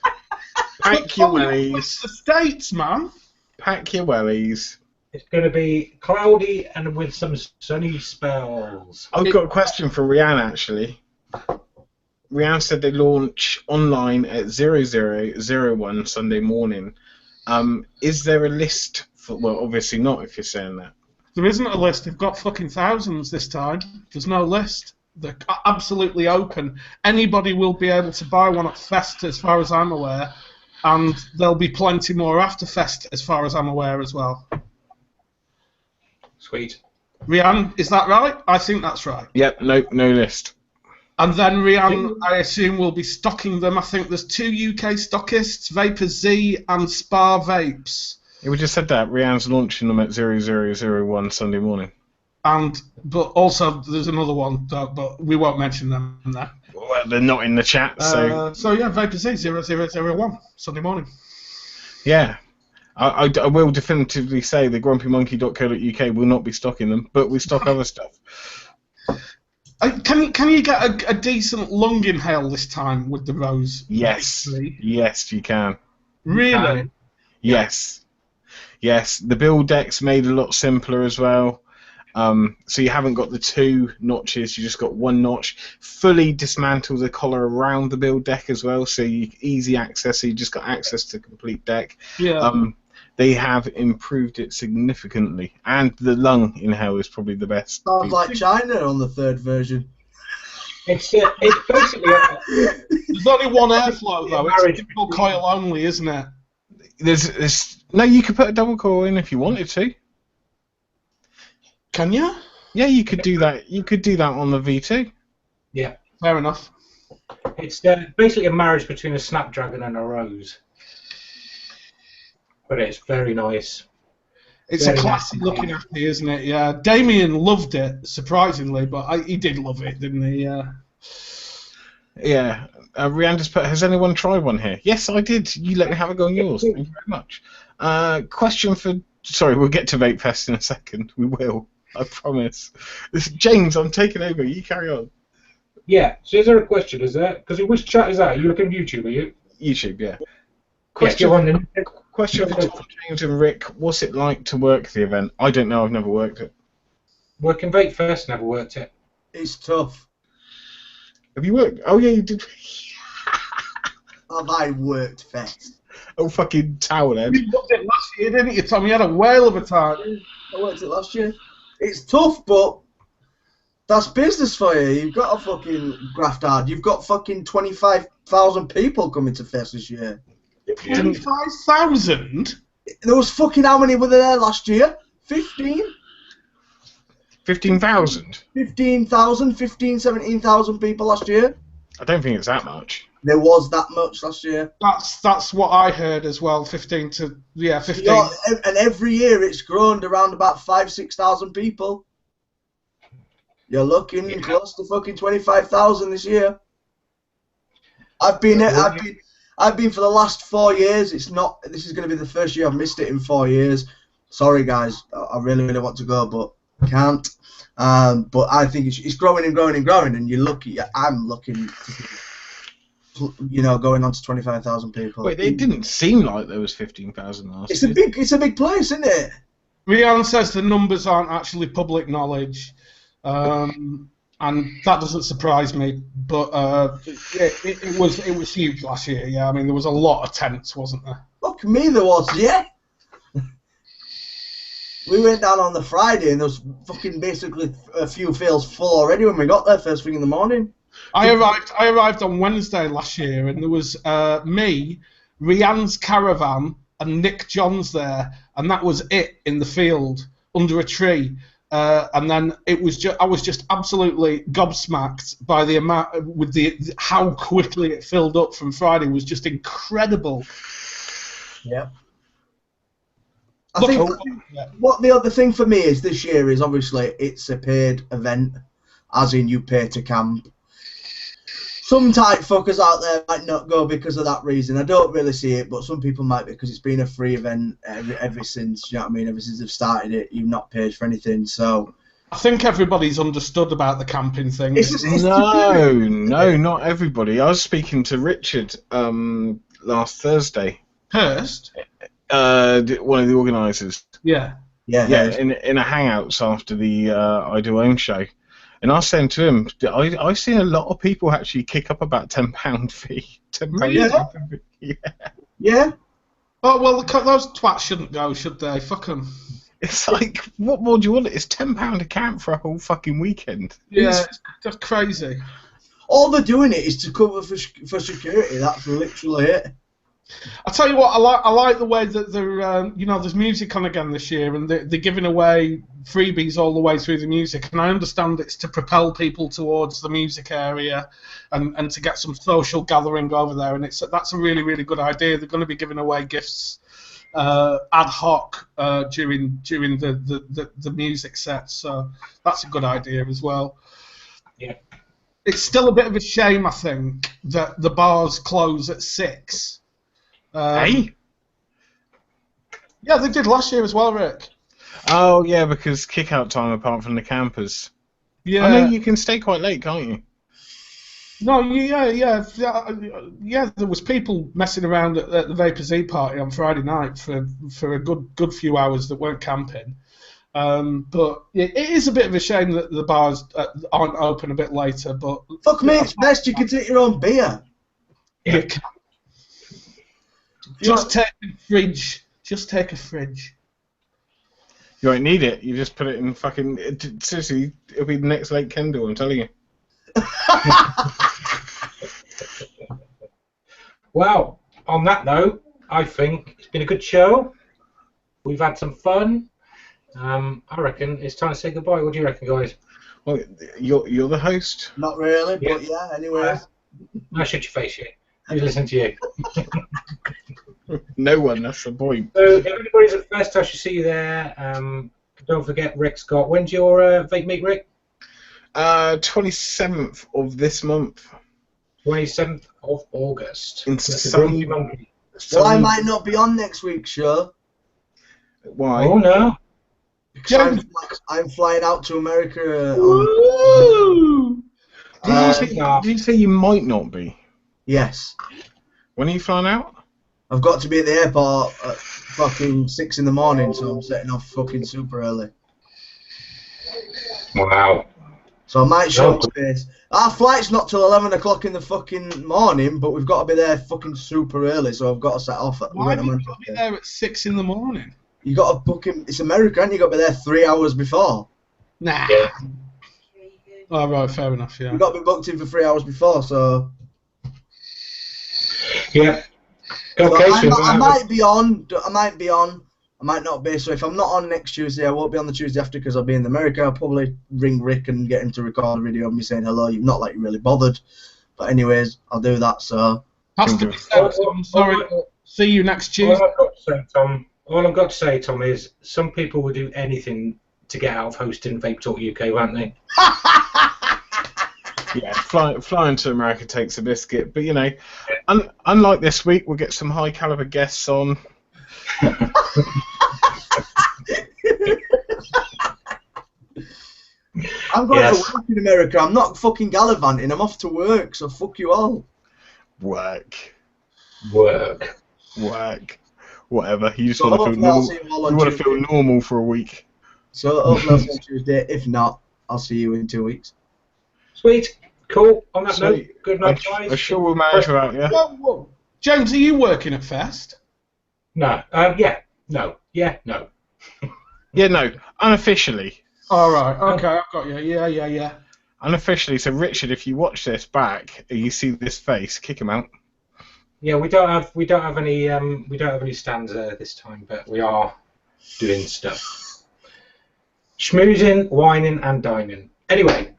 Pack your wellies. The States, man. Pack your wellies. It's going to be cloudy and with some sunny spells. I've got a question for Rianne, actually. Rianne said they launch online at 0001 Sunday morning. Is there a list for... Well, obviously not if you're saying that. There isn't a list. They've got fucking thousands this time. There's no list. They're absolutely open. Anybody will be able to buy one at Fest, as far as I'm aware. And there'll be plenty more after Fest, as far as I'm aware as well. Sweet. Rianne, is that right? I think that's right. Yep, no list. And then Rianne, I assume, will be stocking them. I think there's 2 UK stockists, Vapor Z and Spa Vapes. Yeah, we just said that. Rianne's launching them at 0001 Sunday morning. But also there's another one, but we won't mention them there. Well, they're not in the chat, so... So yeah, Vapor Z 0001 Sunday morning. Yeah. I will definitively say the grumpymonkey.co.uk will not be stocking them, but we stock other stuff. Can you get a decent lung inhale this time with the Rose? Yes. Yes, you can. Really? Yes. Yes. The build deck's made a lot simpler as well. So you haven't got the 2 notches, you just got 1 notch. Fully dismantle the collar around the build deck as well, so you easy access, so you just got access to complete deck. Yeah. They have improved it significantly, and the lung inhale is probably the best. Sounds like China on the 3rd version. It's basically... There's only one airflow though. It's single coil only, isn't it? There's no. You could put a double coil in if you wanted to. Can you? Yeah, you could do that. You could do that on the V2. Yeah. Fair enough. It's basically a marriage between a Snapdragon and a Rose. But it's very nice. It's a classy looking happy, isn't it? Yeah. Damien loved it, surprisingly, but he did love it, didn't he? Yeah. Yeah. Rianne just put, has anyone tried one here? Yes, I did. You let me have a go on yours. Thank you very much. Question for... Sorry, we'll get to Vape Fest in a second. We will. I promise. James, I'm taking over. You carry on. Yeah. So is there a question? Is there? Because which chat is that? Are you looking at YouTube? Are you? YouTube, yeah. Question for Tom, James and Rick. What's it like to work the event? I don't know. I've never worked it. Working Vape Fest, never worked it. It's tough. Have you worked? Oh yeah, you did. Have I worked Fest? Oh fucking towel head. You loved it last year, didn't you, Tom? You had a whale of a time. I worked it last year. It's tough, but that's business for you. You've got to fucking graft hard. You've got fucking 25,000 people coming to Fest this year. 25,000? There was fucking how many were there last year? 15? 15,000? 15,000, 15, 17,000 people last year. I don't think it's that much. There was that much last year. That's what I heard as well. 15. You know, and every year it's grown to around about 5,000-6,000 people. You're looking close to fucking 25,000 this year. I've been for the last 4 years. It's not. This is going to be the first year I've missed it in 4 years. Sorry guys, I really want to go, but I can't. But I think it's growing and growing and growing, and you're lucky. I'm looking, you know, going on to 25,000 people. Wait, it didn't seem like there was 15,000 last year. It's a big place, isn't it? Rianne says the numbers aren't actually public knowledge, and that doesn't surprise me. But it was huge last year. Yeah, I mean there was a lot of tents, wasn't there? Fuck me, there was. Yeah. We went down on the Friday and there was fucking basically a few fields full already when we got there first thing in the morning. I arrived on Wednesday last year and there was me, Rianne's caravan and Nick Johns there, and that was it in the field under a tree. And then it was I was just absolutely gobsmacked by the amount how quickly it filled up from Friday. It was just incredible. Yeah. I think what the other thing for me is this year is obviously it's a paid event, as in you pay to camp. some tight fuckers out there might not go because of that reason. I don't really see it, but some people might because it's been a free event ever since. You know what I mean? Ever since they've started it, you've not paid for anything. So I think everybody's understood about the camping thing. No, not everybody. I was speaking to Richard last Thursday. Hurst? One of the organisers. Yeah. Yeah, in a hangouts after the I Do Own show. And I was saying to him, I've seen a lot of people actually kick up about £10 fee. Really? Yeah. Yeah. Oh, well, those twats shouldn't go, should they? Fuck them. It's like, what more do you want? It's £10 a camp for a whole fucking weekend. Yeah, that's crazy. All they're doing it is to cover for security. That's literally it. I tell you what, I like the way that they're, there's music on again this year, and they're giving away freebies all the way through the music. And I understand it's to propel people towards the music area, and to get some social gathering over there. And that's a really, really good idea. They're going to be giving away gifts ad hoc during the music sets, so that's a good idea as well. Yeah. It's still a bit of a shame, I think, that the bars close at 6. Hey? Yeah, they did last year as well, Rick. Oh, yeah, because kick-out time apart from the campers. Yeah. I know you can stay quite late, can't you? No, yeah. There was people messing around at the Vape Z party on Friday night for a good few hours that weren't camping. But it is a bit of a shame that the bars aren't open a bit later. But fuck me, it's best you can take your own beer. Yeah. Just take a fridge. Just take a fridge. You won't need it. You just put it in fucking... Seriously, it'll be the next Lake Kendall, I'm telling you. Well, on that note, I think it's been a good show. We've had some fun. I reckon it's time to say goodbye. What do you reckon, guys? Well, you're the host. Not really, but yeah, anyway. I shut your face, you. Who's listening to you? No one, that's the point. So, if anybody's at Fest, I should see you there. Don't forget, Rick's got... When's your vape meet, Rick? 27th of this month. 27th of August. In Grumpy Monkey. Well, I might not be on next week's show. Why? Oh, no. Because I'm flying out to America. Did you say you might not be? Yes. When are you flying out? I've got to be at the airport at fucking 6 in the morning, so I'm setting off fucking super early. Wow. So I might show up space. Our flight's not till 11 o'clock in the fucking morning, but we've got to be there fucking super early, so I've got to set off at... Why have you got to be there at 6 in the morning? You got to book him. It's America, and you got to be there 3 hours before. Nah. Yeah. Oh, right, fair enough, yeah. You got to be booked in for 3 hours before, so... Yeah. So Okay, I might be on. I might not be. So if I'm not on next Tuesday, I won't be on the Tuesday after because I'll be in America. I'll probably ring Rick and get him to record a video of me saying hello. You're not like you're really bothered. But anyways, I'll do that, so... Has to be said, I'm sorry. See you next Tuesday. All I've got to say, Tom, is some people will do anything to get out of hosting Vape Talk UK, won't they? Yeah, flying to America takes a biscuit, but you know, unlike this week, we'll get some high caliber guests on. I'm going to work in America. I'm not fucking gallivanting. I'm off to work, so fuck you all. Work. Whatever. You just want to feel normal. You want to feel normal for a week. So hopefully I'll see you on Tuesday. If not, I'll see you in 2 weeks. Sweet. Cool. On that note, good night, guys. I'm sure we'll manage without you. Whoa. James, are you working at Fest? No. Yeah. No. Yeah. No. Yeah, no. Unofficially. All right. Okay, I've got you. Yeah. Unofficially. So, Richard, if you watch this back and you see this face, kick him out. Yeah, we don't have any stands this time, but we are doing stuff. Schmoozing, whining, and dining. Anyway.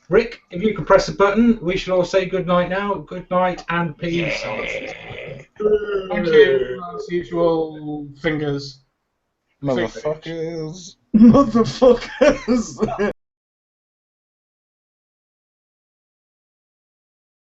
Rick, if you can press a button, we shall all say good night now. Good night and peace. Thank you. As usual, fingers. Motherfuckers. Motherfuckers.